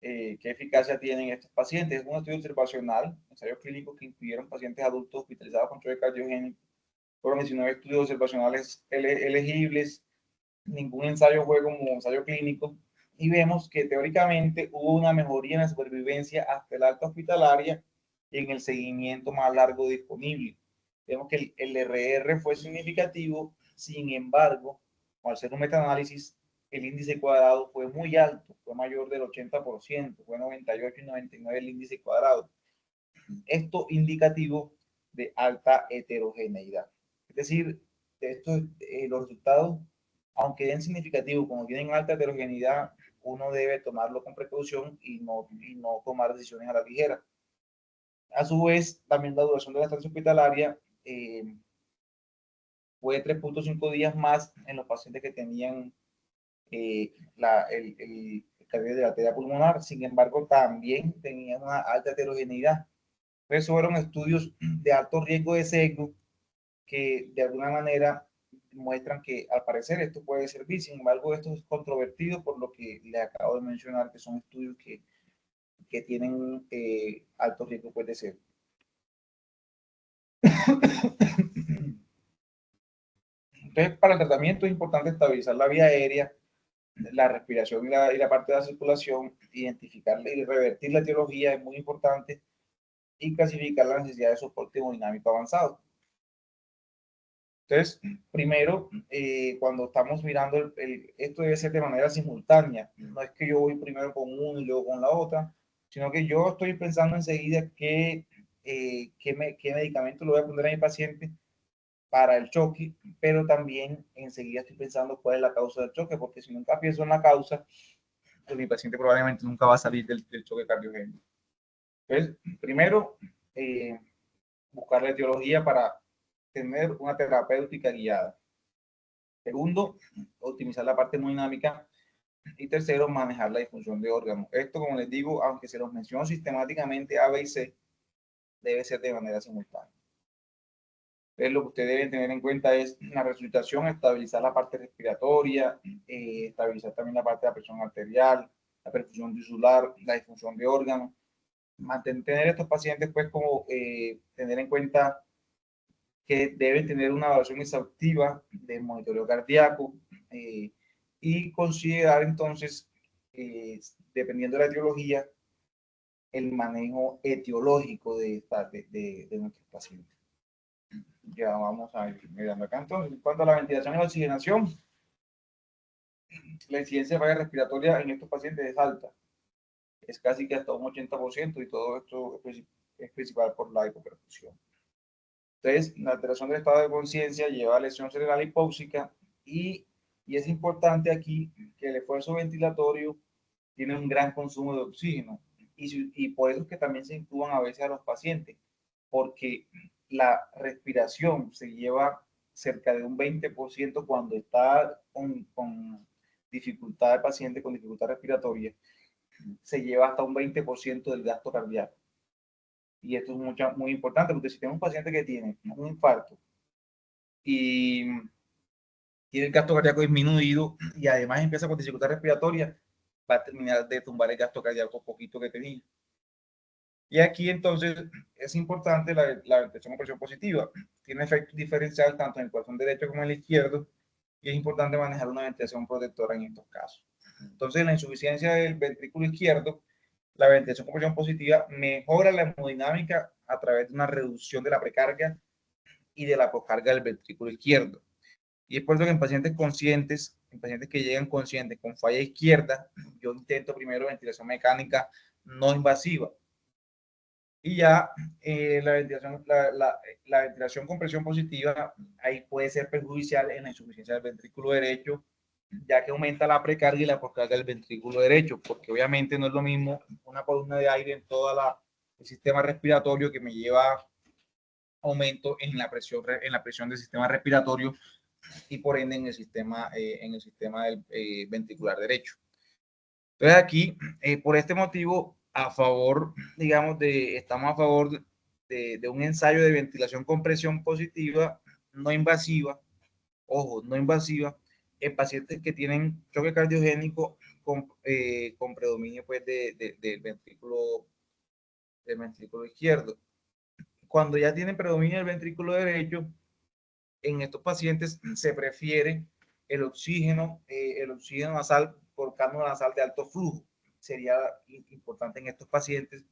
qué eficacia tienen estos pacientes, es un estudio observacional, ensayos clínicos que incluyeron pacientes adultos hospitalizados con choque cardiogénico. Fueron 19 estudios observacionales elegibles, ningún ensayo fue como ensayo clínico, y vemos que teóricamente hubo una mejoría en la supervivencia hasta el alta hospitalaria y en el seguimiento más largo disponible. Vemos que el RR fue significativo, sin embargo, al hacer un metaanálisis, el índice cuadrado fue muy alto, fue mayor del 80%, fue 98 y 99 el índice cuadrado. Esto indicativo de alta heterogeneidad. Es decir, los resultados, aunque den significativo, como tienen alta heterogeneidad, uno debe tomarlo con precaución y no tomar decisiones a la ligera. A su vez, también la duración de la estancia hospitalaria fue 3.5 días más en los pacientes que tenían el cardio de la arteria pulmonar. Sin embargo, también tenían una alta heterogeneidad. Entonces, fueron estudios de alto riesgo de sesgo que de alguna manera muestran que al parecer esto puede servir. Sin embargo, esto es controvertido por lo que le acabo de mencionar, que son estudios que tienen alto riesgo de sesgo. Entonces, para el tratamiento es importante estabilizar la vía aérea, la respiración y la parte de la circulación, identificar y revertir la etiología es muy importante, y clasificar la necesidad de soporte hemodinámico avanzado. Entonces, primero, cuando estamos mirando, esto debe ser de manera simultánea. No es que yo voy primero con uno y luego con la otra, sino que yo estoy pensando enseguida qué medicamento le voy a poner a mi paciente para el choque, pero también enseguida estoy pensando cuál es la causa del choque, porque si nunca pienso en la causa, pues mi paciente probablemente nunca va a salir del choque cardiogénico. Entonces, primero, buscar la etiología para tener una terapéutica guiada. Segundo, optimizar la parte hemodinámica. Y tercero, manejar la disfunción de órganos. Esto, como les digo, aunque se los menciono sistemáticamente A, B y C, debe ser de manera simultánea. Entonces, lo que ustedes deben tener en cuenta es la resucitación, estabilizar la parte respiratoria, estabilizar también la parte de la presión arterial, la perfusión tisular, la disfunción de órganos. Mantener estos pacientes, pues, como tener en cuenta que deben tener una evaluación exhaustiva de monitoreo cardíaco, y considerar entonces, dependiendo de la etiología, el manejo etiológico de nuestros pacientes. Ya vamos a ir mirando acá. Entonces, en cuanto a la ventilación y la oxigenación, la incidencia de falla respiratoria en estos pacientes es alta. Es casi que hasta un 80%, y todo esto es principal por la hipoperfusión. Entonces, la alteración del estado de conciencia lleva a lesión cerebral hipóxica, y Y es importante aquí que el esfuerzo ventilatorio tiene un gran consumo de oxígeno y por eso es que también se intuban a veces a los pacientes, porque la respiración se lleva cerca de un 20% cuando está con dificultad de paciente, con dificultad respiratoria, se lleva hasta un 20% del gasto cardíaco. Y esto es muy importante, porque si tenemos un paciente que tiene un infarto y tiene el gasto cardíaco disminuido y además empieza con dificultad respiratoria, va a terminar de tumbar el gasto cardíaco poquito que tenía. Y aquí entonces es importante la ventilación con presión positiva. Tiene efectos diferenciales tanto en el corazón derecho como en el izquierdo y es importante manejar una ventilación protectora en estos casos. Entonces, en la insuficiencia del ventrículo izquierdo, la ventilación con presión positiva mejora la hemodinámica a través de una reducción de la precarga y de la poscarga del ventrículo izquierdo. Y es por eso que en pacientes conscientes, en pacientes que llegan conscientes con falla izquierda, yo intento primero ventilación mecánica no invasiva. Y ya la ventilación con presión positiva ahí puede ser perjudicial en la insuficiencia del ventrículo derecho, ya que aumenta la precarga y la poscarga del ventrículo derecho, porque obviamente no es lo mismo una columna de aire en todo el sistema respiratorio que me lleva aumento en la presión del sistema respiratorio y por ende en el sistema del, ventricular derecho. Entonces aquí, por este motivo, a favor, digamos, estamos a favor de un ensayo de ventilación con presión positiva, no invasiva, ojo, no invasiva, en pacientes que tienen choque cardiogénico con predominio pues, del ventrículo izquierdo. Cuando ya tienen predominio del ventrículo derecho, en estos pacientes se prefiere el oxígeno nasal por cánula nasal de alto flujo. Sería importante en estos pacientes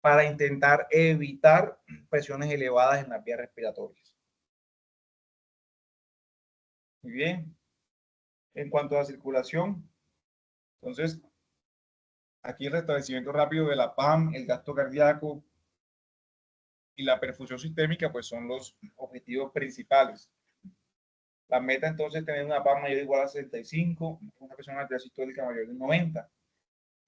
para intentar evitar presiones elevadas en las vías respiratorias. Muy bien. En cuanto a la circulación, entonces, aquí el restablecimiento rápido de la PAM, el gasto cardíaco y la perfusión sistémica, pues son los objetivos principales. La meta entonces es tener una PAM mayor o igual a 65, una presión arterial sistólica mayor de 90,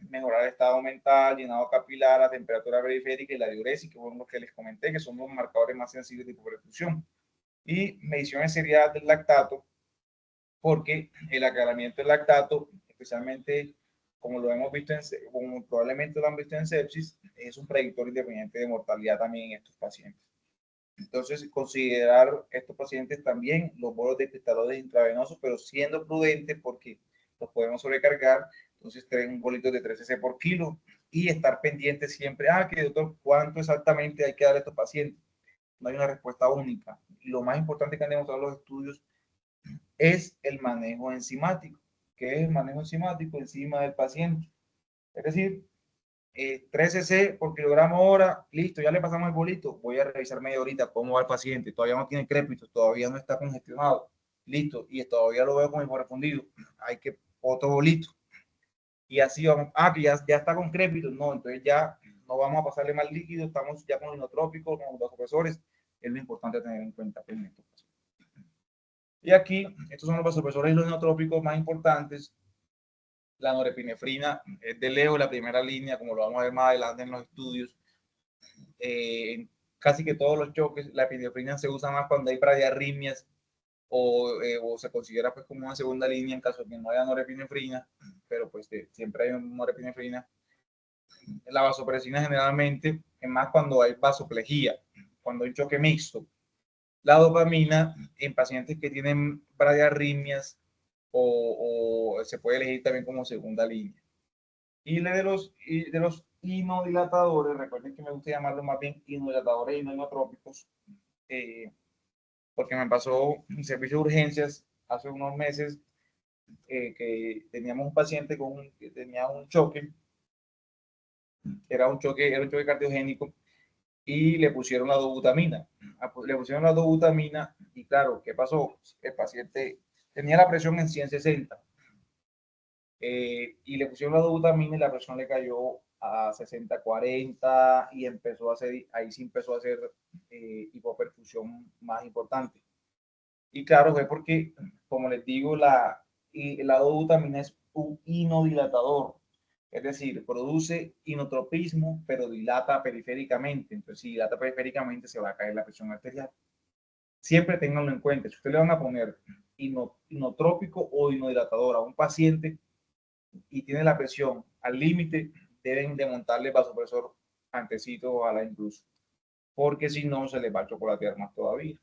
mejorar el estado mental, llenado capilar, la temperatura periférica y la diuresis, que fueron los que les comenté, que son los marcadores más sensibles de hipoperfusión. Y mediciones seriedad del lactato, porque el aclaramiento del lactato, especialmente como lo hemos visto, como probablemente lo han visto en sepsis, es un predictor independiente de mortalidad también en estos pacientes. Entonces, considerar estos pacientes también los bolos de cristaloides intravenosos, pero siendo prudentes porque los podemos sobrecargar. Entonces, un bolito de 3 cc por kilo y estar pendiente siempre, que doctor, ¿cuánto exactamente hay que darle a estos pacientes? No hay una respuesta única. Y lo más importante que han demostrado los estudios es el manejo enzimático. ¿Qué es el manejo enzimático encima del paciente? Es decir, 3 cc por kilogramo hora, listo, ya le pasamos el bolito, voy a revisar media horita cómo va el paciente, todavía no tiene crépitos, todavía no está congestionado, listo, y todavía lo veo con el correspondido, hay que otro bolito, y así vamos, que ya está con crépitos, no, entonces ya no vamos a pasarle más líquido, estamos ya con los inotrópicos, con los vasopresores, es lo importante tener en cuenta. Y aquí, estos son los vasopresores y los inotrópicos más importantes. La norepinefrina es de lejos la primera línea, como lo vamos a ver más adelante en los estudios. En casi que todos los choques, la epinefrina se usa más cuando hay bradiarritmias o se considera pues como una segunda línea en caso de que no haya norepinefrina, pero pues siempre hay una norepinefrina. La vasopresina generalmente es más cuando hay vasoplejía, cuando hay choque mixto. La dopamina en pacientes que tienen bradiarritmias o se puede elegir también como segunda línea. Y de los inodilatadores, recuerden que me gusta llamarlos más bien inodilatadores y no inotrópicos, porque me pasó en servicio de urgencias hace unos meses que teníamos un paciente que tenía un choque, era un choque cardiogénico y le pusieron la dobutamina. Le pusieron la dobutamina y claro, ¿qué pasó? El paciente tenía la presión en 160 y le pusieron la dobutamina y la presión le cayó a 60-40 y empezó a hacer, ahí sí empezó a hacer hipoperfusión más importante. Y claro, fue porque, como les digo, y la dobutamina es un inodilatador, es decir, produce inotropismo, pero dilata periféricamente. Entonces, si dilata periféricamente, se va a caer la presión arterial. Siempre ténganlo en cuenta. Si usted le van a poner inotrópico o inodilatador a un paciente y tiene la presión al límite, deben de montarle vasopresor antecito, ojalá incluso, porque si no, se les va a chocolatear más todavía.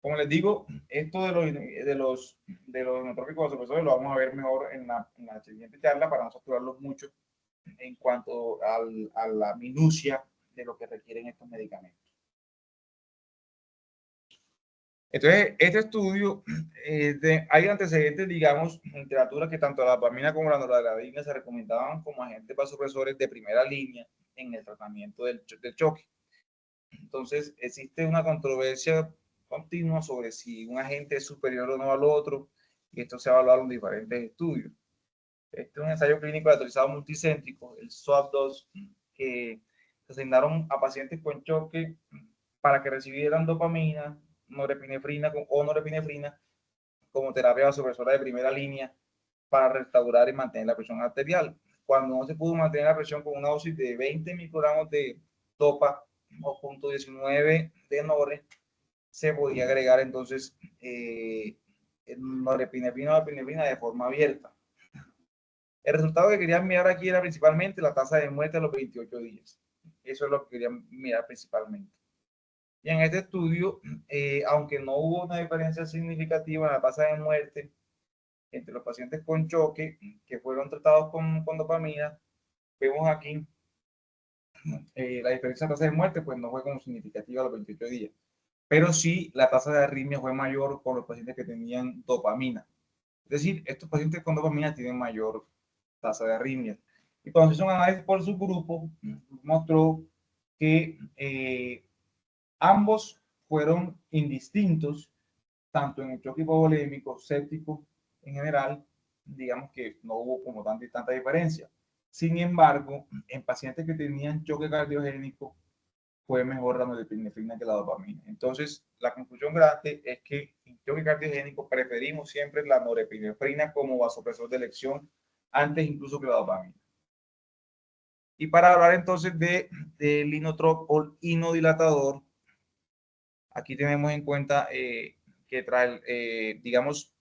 Como les digo, esto de los inotrópicos vasopresores lo vamos a ver mejor en la siguiente charla para no saturarlos mucho en cuanto a la minucia de lo que requieren estos medicamentos. Entonces, este estudio, hay antecedentes, digamos, en literatura que tanto la dopamina como la noradrenalina se recomendaban como agentes vasopresores de primera línea en el tratamiento del choque. Entonces, existe una controversia continua sobre si un agente es superior o no al otro, y esto se ha evaluado en diferentes estudios. Este es un ensayo clínico autorizado multicéntrico, el SWAP-2, que se asignaron a pacientes con choque para que recibieran dopamina, norepinefrina o norepinefrina como terapia vasopresora de primera línea para restaurar y mantener la presión arterial. Cuando no se pudo mantener la presión con una dosis de 20 microgramos de dopa o 0.19 de nore, se podía agregar entonces norepinefrina o epinefrina de forma abierta. El resultado que querían mirar aquí era principalmente la tasa de muerte a los 28 días. Eso es lo que querían mirar principalmente. Y en este estudio, aunque no hubo una diferencia significativa en la tasa de muerte entre los pacientes con choque que fueron tratados con dopamina, vemos aquí la diferencia de tasa de muerte, pues no fue como significativa a los 28 días. Pero sí, la tasa de arritmia fue mayor con los pacientes que tenían dopamina. Es decir, estos pacientes con dopamina tienen mayor tasa de arritmia. Y cuando se hizo un análisis por subgrupo, mostró que ambos fueron indistintos, tanto en el choque hipovolémico, séptico en general, digamos que no hubo como tanta diferencia. Sin embargo, en pacientes que tenían choque cardiogénico, fue mejor la norepinefrina que la dopamina. Entonces, la conclusión grande es que en choque cardiogénico preferimos siempre la norepinefrina como vasopresor de elección, antes incluso que la dopamina. Y para hablar entonces del inotrop o inodilatador, aquí tenemos en cuenta que trae, digamos,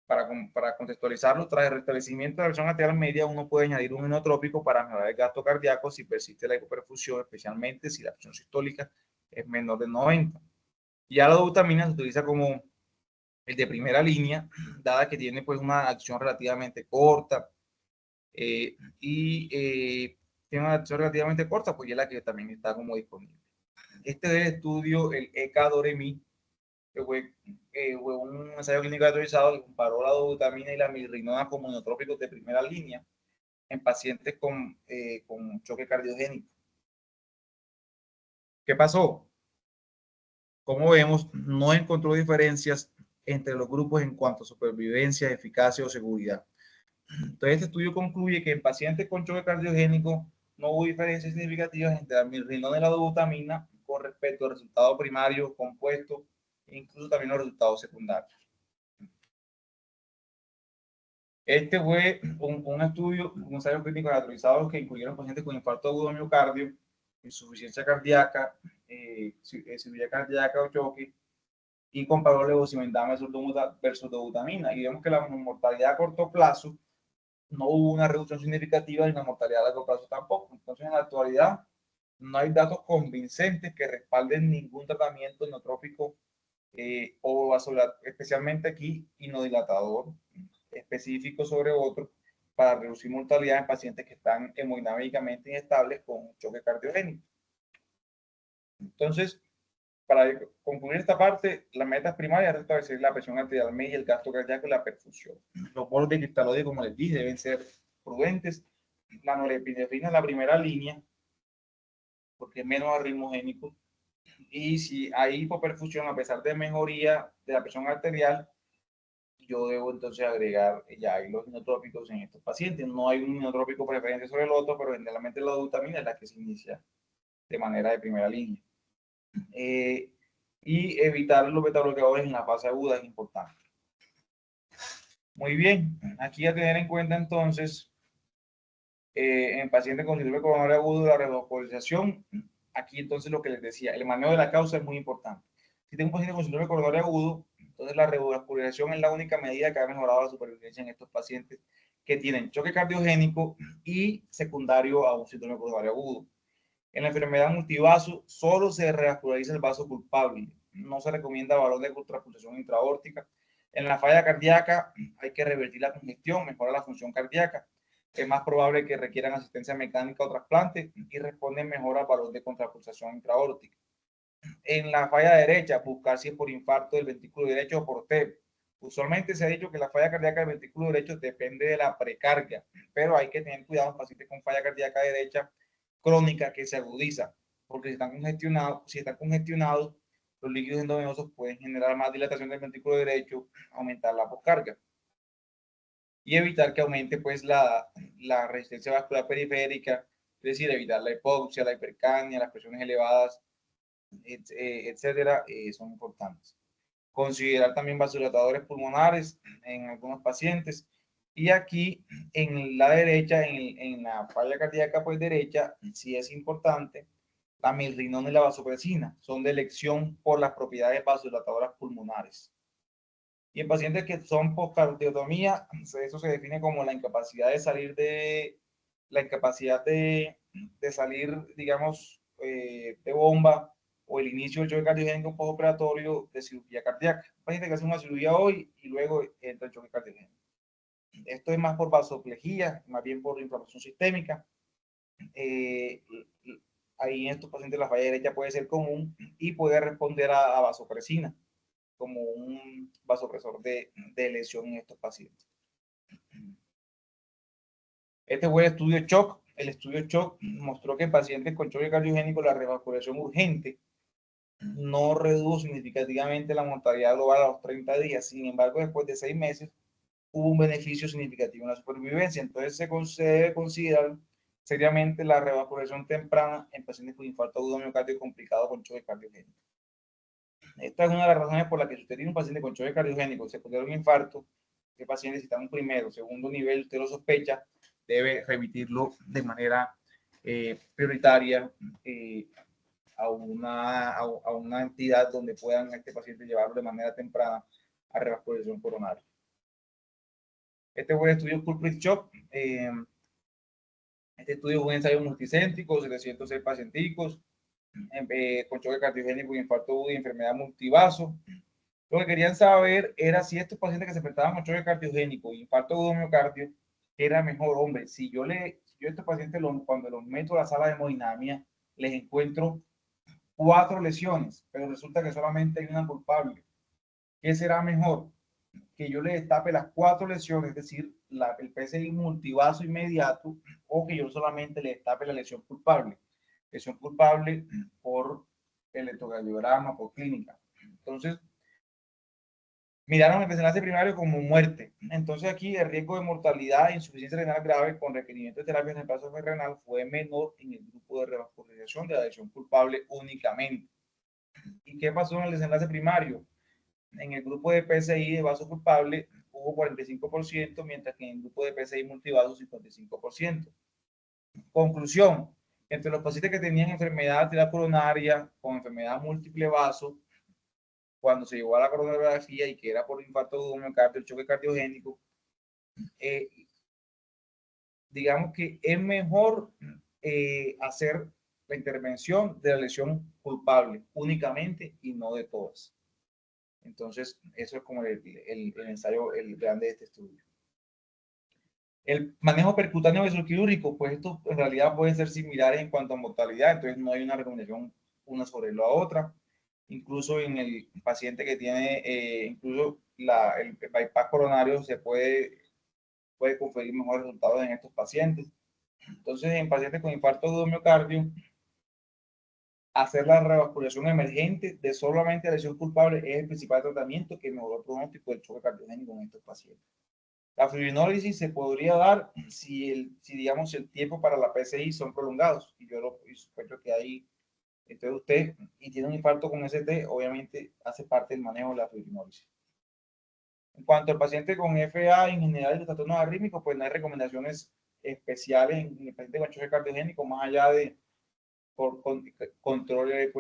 para contextualizarlo, tras el restablecimiento de la presión arterial media, uno puede añadir un inotrópico para mejorar el gasto cardíaco si persiste la hipoperfusión, especialmente si la presión sistólica es menor de 90. Ya la dobutamina se utiliza como el de primera línea, dada que tiene pues una acción relativamente corta tiene una acción relativamente corta, pues ya la que también está como disponible. Este es el estudio, el ECA-DOREMI, que fue un ensayo clínico autorizado que comparó la dobutamina y la milrinona como inotrópicos de primera línea en pacientes con choque cardiogénico. ¿Qué pasó? Como vemos, no encontró diferencias entre los grupos en cuanto a supervivencia, eficacia o seguridad. Entonces, este estudio concluye que en pacientes con choque cardiogénico no hubo diferencias significativas entre la milrinona y la dobutamina con respecto al resultado primario, compuesto, e incluso también los resultados secundarios. Este fue un estudio, un ensayo clínico autorizado que incluyeron pacientes con infarto agudo de miocardio, insuficiencia cardíaca, cirugía cardíaca o choque, y comparó levosimendan versus dobutamina. Y vemos que la mortalidad a corto plazo no hubo una reducción significativa y la mortalidad a largo plazo tampoco. Entonces, en la actualidad, no hay datos convincentes que respalden ningún tratamiento inotrópico o especialmente aquí inodilatador específico sobre otro para reducir mortalidad en pacientes que están hemodinámicamente inestables con choque cardiogénico. Entonces, para concluir esta parte, las metas primarias es restablecer la presión arterial media, el gasto cardíaco y la perfusión. Los bolos de cristaloide, como les dije, deben ser prudentes. La norepinefrina es la primera línea, porque es menos arritmogénico. Y si hay hipoperfusión, a pesar de mejoría de la presión arterial, yo debo entonces agregar ya los inotrópicos en estos pacientes. No hay un inotrópico preferente sobre el otro, pero generalmente la dobutamina es la que se inicia de manera de primera línea. Y evitar los beta bloqueadores en la fase aguda es importante. Muy bien, aquí a tener en cuenta entonces, en pacientes con síndrome coronario agudo, la revascularización, aquí entonces lo que les decía, el manejo de la causa es muy importante. Si tengo un paciente con síndrome coronario agudo, entonces la revascularización es la única medida que ha mejorado la supervivencia en estos pacientes que tienen choque cardiogénico y secundario a un síndrome coronario agudo. En la enfermedad multivaso solo se revasculariza el vaso culpable, no se recomienda valor de contrapulsación intraórtica. En la falla cardíaca hay que revertir la congestión, mejorar la función cardíaca. Es más probable que requieran asistencia mecánica o trasplante y responden mejor al valor de contrapulsación intraórtica. En la falla derecha, buscar si es por infarto del ventrículo derecho o por TEP. Usualmente se ha dicho que la falla cardíaca del ventrículo derecho depende de la precardia, pero hay que tener cuidado en pacientes con falla cardíaca derecha crónica que se agudiza, porque si están congestionados, los líquidos endovenosos pueden generar más dilatación del ventrículo derecho, aumentar la poscarga y evitar que aumente pues la resistencia vascular periférica, es decir, evitar la hipoxia, la hipercania, las presiones elevadas, etcétera, son importantes. Considerar también vasodilatadores pulmonares en algunos pacientes. Y aquí en la derecha, en la falla cardíaca pues derecha, sí es importante la milrinona y la vasopresina. Son de elección por las propiedades vasodilatadoras pulmonares. Y en pacientes que son poscardiotomía, eso se define como la incapacidad de salir la incapacidad de salir, digamos, de bomba o el inicio del choque cardiogénico postoperatorio de cirugía cardíaca. Un paciente que hace una cirugía hoy y luego entra el choque cardiogénico. Esto es más por vasoplejía, más bien por inflamación sistémica. Eh, Ahí en estos pacientes la falla derecha puede ser común y puede responder a vasopresina como un vasopresor de lesión en estos pacientes. Este fue el estudio SHOCK. El estudio SHOCK mostró que en pacientes con choque cardiogénico la revascularización urgente no redujo significativamente la mortalidad global a los 30 días. Sin embargo, después de 6 meses hubo un beneficio significativo en la supervivencia. Entonces se debe considerar seriamente la revascularización temprana en pacientes con infarto agudo miocardio complicado con choque cardiogénico. Esta es una de las razones por las que si usted tiene un paciente con choque cardiogénico, se puede dar un infarto, este paciente si está en un primero, segundo nivel, usted lo sospecha, debe remitirlo de manera prioritaria a una entidad donde puedan a este paciente llevarlo de manera temprana a revascularización coronaria. Este fue el estudio Culprit Shock. Este estudio fue un ensayo multicéntrico, 706 pacienticos con choque cardiogénico y infarto agudo y enfermedad multivaso. Lo que querían saber era si estos pacientes que se enfrentaban a choque cardiogénico y infarto agudo miocardio era mejor. Hombre, si yo a estos pacientes cuando los meto a la sala de hemodinamia les encuentro 4 lesiones, pero resulta que solamente hay una culpable. ¿Qué será mejor? Que yo le destape las 4 lesiones, es decir, el PSI multivaso inmediato, o que yo solamente le destape la lesión culpable. Lesión culpable por electrocardiograma, por clínica. Entonces, miraron el desenlace primario como muerte. Entonces aquí el riesgo de mortalidad e insuficiencia renal grave con requerimiento de terapia en el paso renal fue menor en el grupo de revascularización de la lesión culpable únicamente. ¿Y qué pasó en el desenlace primario? En el grupo de PCI de vaso culpable hubo 45%, mientras que en el grupo de PCI multivaso 55%. Conclusión, entre los pacientes que tenían enfermedad arterial coronaria con enfermedad múltiple vaso, cuando se llevó a la coronariografía y que era por infarto agudo miocardio, el choque cardiogénico, eh, digamos que es mejor hacer la intervención de la lesión culpable únicamente y no de todas. Entonces, eso es como el ensayo el grande de este estudio. El manejo percutáneo mesoquirúrgico, pues esto en realidad puede ser similar en cuanto a mortalidad, entonces no hay una recomendación una sobre la otra. Incluso en el paciente que tiene, incluso el bypass coronario se puede conferir mejores resultados en estos pacientes. Entonces, en pacientes con infarto agudo miocardio, hacer la revascularización emergente de solamente lesión culpable es el principal tratamiento que mejoró el pronóstico del choque cardiogénico en estos pacientes. La fibrinólisis se podría dar si digamos, el tiempo para la PCI son prolongados. Y yo sospecho que ahí, entonces usted, y tiene un infarto con ST, obviamente hace parte del manejo de la fibrinólisis. En cuanto al paciente con FA, en general, los trastornos arrítmicos, pues no hay recomendaciones especiales en el paciente con choque cardiogénico, más allá de controle,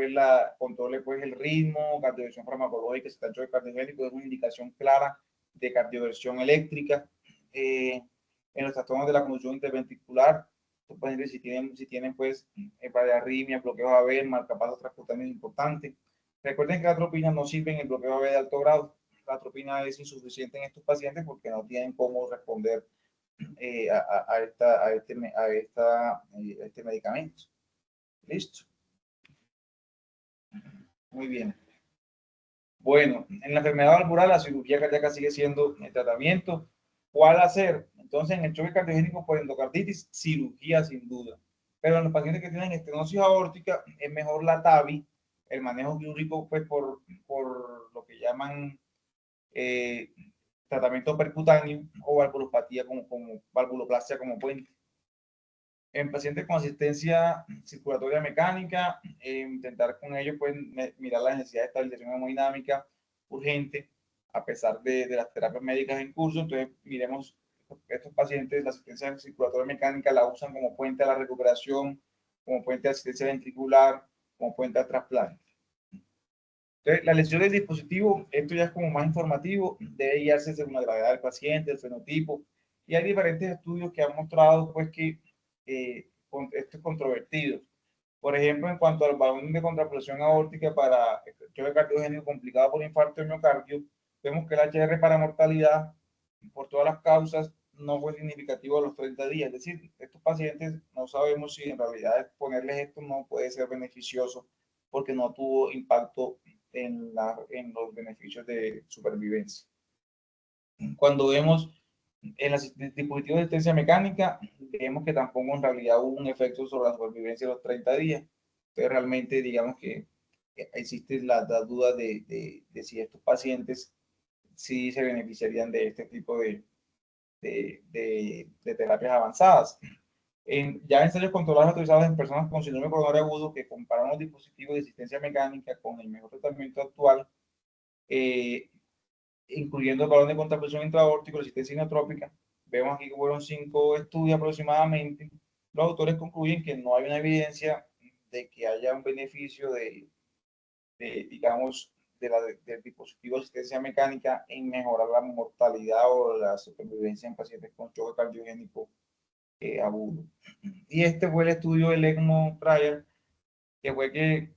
controle pues el ritmo, cardioversión farmacológica, si está en choque cardiogénico, es una indicación clara de cardioversión eléctrica. En los trastornos de la conducción interventricular, estos pacientes si tienen pues arritmia, bloqueo AV, marcapasos transcutáneos importantes. Recuerden que la atropina no sirve en el bloqueo AV de alto grado. La atropina es insuficiente en estos pacientes porque no tienen cómo responder a este medicamento. Listo. Muy bien. Bueno, en la enfermedad valvular la cirugía cardíaca sigue siendo el tratamiento. ¿Cuál hacer? Entonces, en el choque cardiogénico por endocarditis, cirugía sin duda. Pero en los pacientes que tienen estenosis aórtica, es mejor la TAVI, el manejo quirúrgico, pues por lo que llaman eh, tratamiento percutáneo o valvulopatía como valvuloplastia como puente. En pacientes con asistencia circulatoria mecánica, intentar con ellos pues, mirar la necesidad de estabilización hemodinámica urgente, a pesar de las terapias médicas en curso. Entonces, miremos estos pacientes, la asistencia circulatoria mecánica la usan como puente a la recuperación, como puente de asistencia ventricular, como puente al trasplante. Entonces, la lesión del dispositivo, esto ya es como más informativo, debe guiarse según la gravedad del paciente, el fenotipo, y hay diferentes estudios que han mostrado pues que estos controvertidos. Por ejemplo, en cuanto al balón de contrapresión aórtica para choque cardiogénico complicado por infarto de miocardio, vemos que el HR para mortalidad, por todas las causas, no fue significativo a los 30 días. Es decir, estos pacientes no sabemos si en realidad ponerles esto no puede ser beneficioso porque no tuvo impacto en los beneficios de supervivencia. Cuando vemos en los dispositivos de asistencia mecánica, vemos que tampoco en realidad hubo un efecto sobre la supervivencia de los 30 días. Entonces, realmente, digamos que existe la duda de si estos pacientes sí se beneficiarían de este tipo de terapias avanzadas. Ya en ensayos controlados autorizados en personas con síndrome coronario agudo que compararon los dispositivos de asistencia mecánica con el mejor tratamiento actual, incluyendo el balón de contrapresión intraaórtico, la asistencia inotrópica. Vemos aquí que fueron 5 estudios aproximadamente. Los autores concluyen que no hay una evidencia de que haya un beneficio digamos, del dispositivo de asistencia mecánica en mejorar la mortalidad o la supervivencia en pacientes con choque cardiogénico agudo. Y este fue el estudio del ECMO Trial, que fue que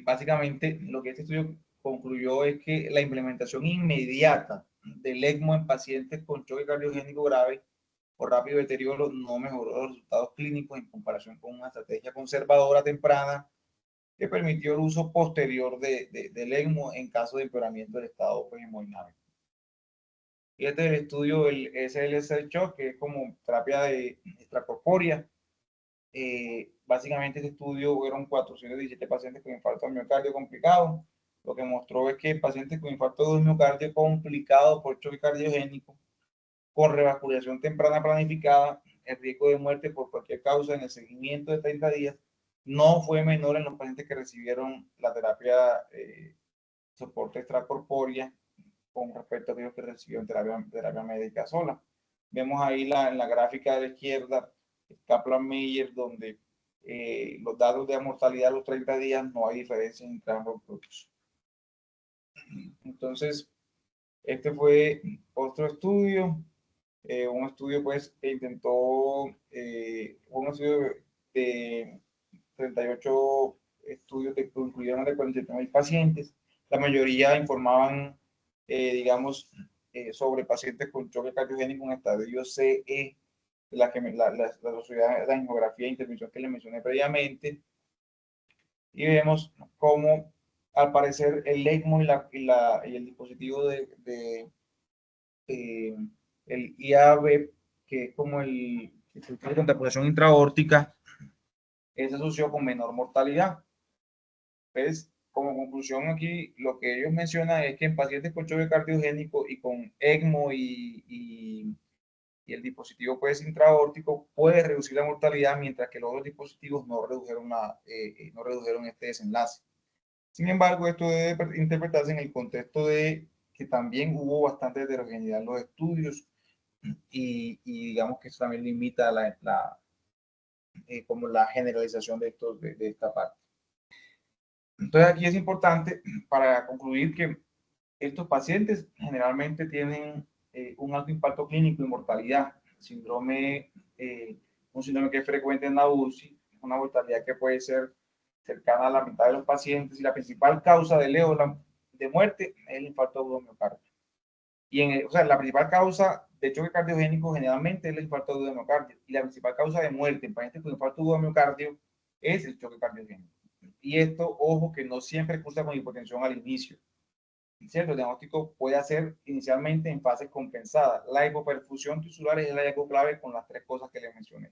básicamente lo que este estudio concluyó es que la implementación inmediata del ECMO en pacientes con choque cardiogénico grave o rápido deterioro no mejoró los resultados clínicos en comparación con una estrategia conservadora temprana que permitió el uso posterior del ECMO en caso de empeoramiento del estado pues, hemodinámico. Y este es el estudio del SLC Shock, que es como terapia de extracorpórea. Básicamente este estudio fueron 417 pacientes con infarto de miocardio complicado. Lo que mostró es que pacientes con infarto de miocardio complicado por choque cardiogénico, con revascularización temprana planificada, el riesgo de muerte por cualquier causa en el seguimiento de 30 días no fue menor en los pacientes que recibieron la terapia soporte extracorpórea con respecto a aquellos que recibieron terapia médica sola. Vemos ahí en la gráfica de la izquierda, Kaplan-Meier, donde los datos de mortalidad a los 30 días no hay diferencia entre ambos grupos. Entonces, este fue otro estudio, un estudio pues que intentó, un estudio de 38 estudios que incluyeron de 47.000 pacientes. La mayoría informaban, digamos, sobre pacientes con choque cardiogénico en estadio CE, la sociedad de angiografía e intervención que les mencioné previamente. Y vemos cómo, al parecer, el ECMO y el dispositivo el IAB, que es como el dispositivo de contrapulsación intraaórtica, es asociado con menor mortalidad. Pues, como conclusión aquí, lo que ellos mencionan es que en pacientes con choque cardiogénico y con ECMO y el dispositivo pues, intraaórtico puede reducir la mortalidad, mientras que los otros dispositivos no redujeron este desenlace. Sin embargo, esto debe interpretarse en el contexto de que también hubo bastante heterogeneidad en los estudios y digamos que eso también limita como la generalización de esta parte. Entonces aquí es importante para concluir que estos pacientes generalmente tienen un alto impacto clínico y mortalidad. Un síndrome que es frecuente en la UCI, una mortalidad que puede ser cercana a la mitad de los pacientes y la principal causa de muerte es el infarto agudo de miocardio. O sea, la principal causa de choque cardiogénico generalmente es el infarto agudo de miocardio y la principal causa de muerte en pacientes con infarto agudo de miocardio es el choque cardiogénico. Y esto, ojo, que no siempre cursa con hipotensión al inicio. ¿Cierto? El diagnóstico puede hacer inicialmente en fases compensadas. La hipoperfusión tisular es el hallazgo clave con las tres cosas que les mencioné.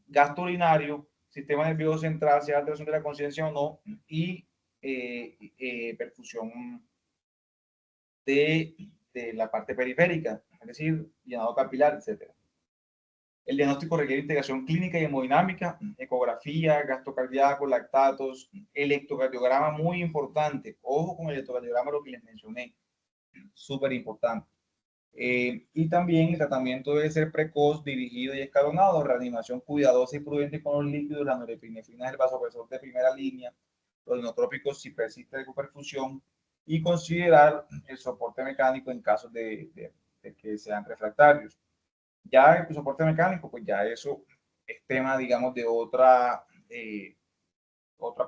Gasto urinario, sistema nervioso central, si hay alteración de la conciencia o no, y perfusión de la parte periférica, es decir, llenado capilar, etc. El diagnóstico requiere integración clínica y hemodinámica, ecografía, gasto cardíaco, lactatos, electrocardiograma muy importante. Ojo con el electrocardiograma, lo que les mencioné, súper importante. Y también el tratamiento debe ser precoz, dirigido y escalonado, reanimación cuidadosa y prudente con los líquidos, la norepinefrina es el vasopresor de primera línea, los inotrópicos si persiste la hipoperfusión y considerar el soporte mecánico en casos de que sean refractarios. Ya el soporte mecánico, pues ya eso es tema, digamos, de otra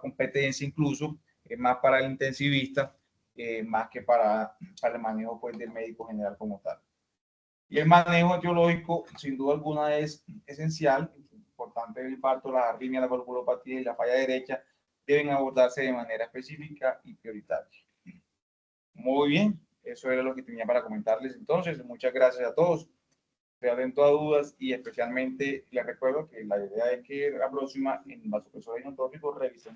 competencia incluso, es más para el intensivista, más que para el manejo pues, del médico general como tal. Y el manejo etiológico, sin duda alguna, es esencial. Es importante el infarto, la arritmia, la valvulopatía y la falla derecha deben abordarse de manera específica y prioritaria. Muy bien, eso era lo que tenía para comentarles entonces. Muchas gracias a todos. Estoy atento a dudas y especialmente les recuerdo que la idea es que la próxima en vasopresores inotrópicos revisemos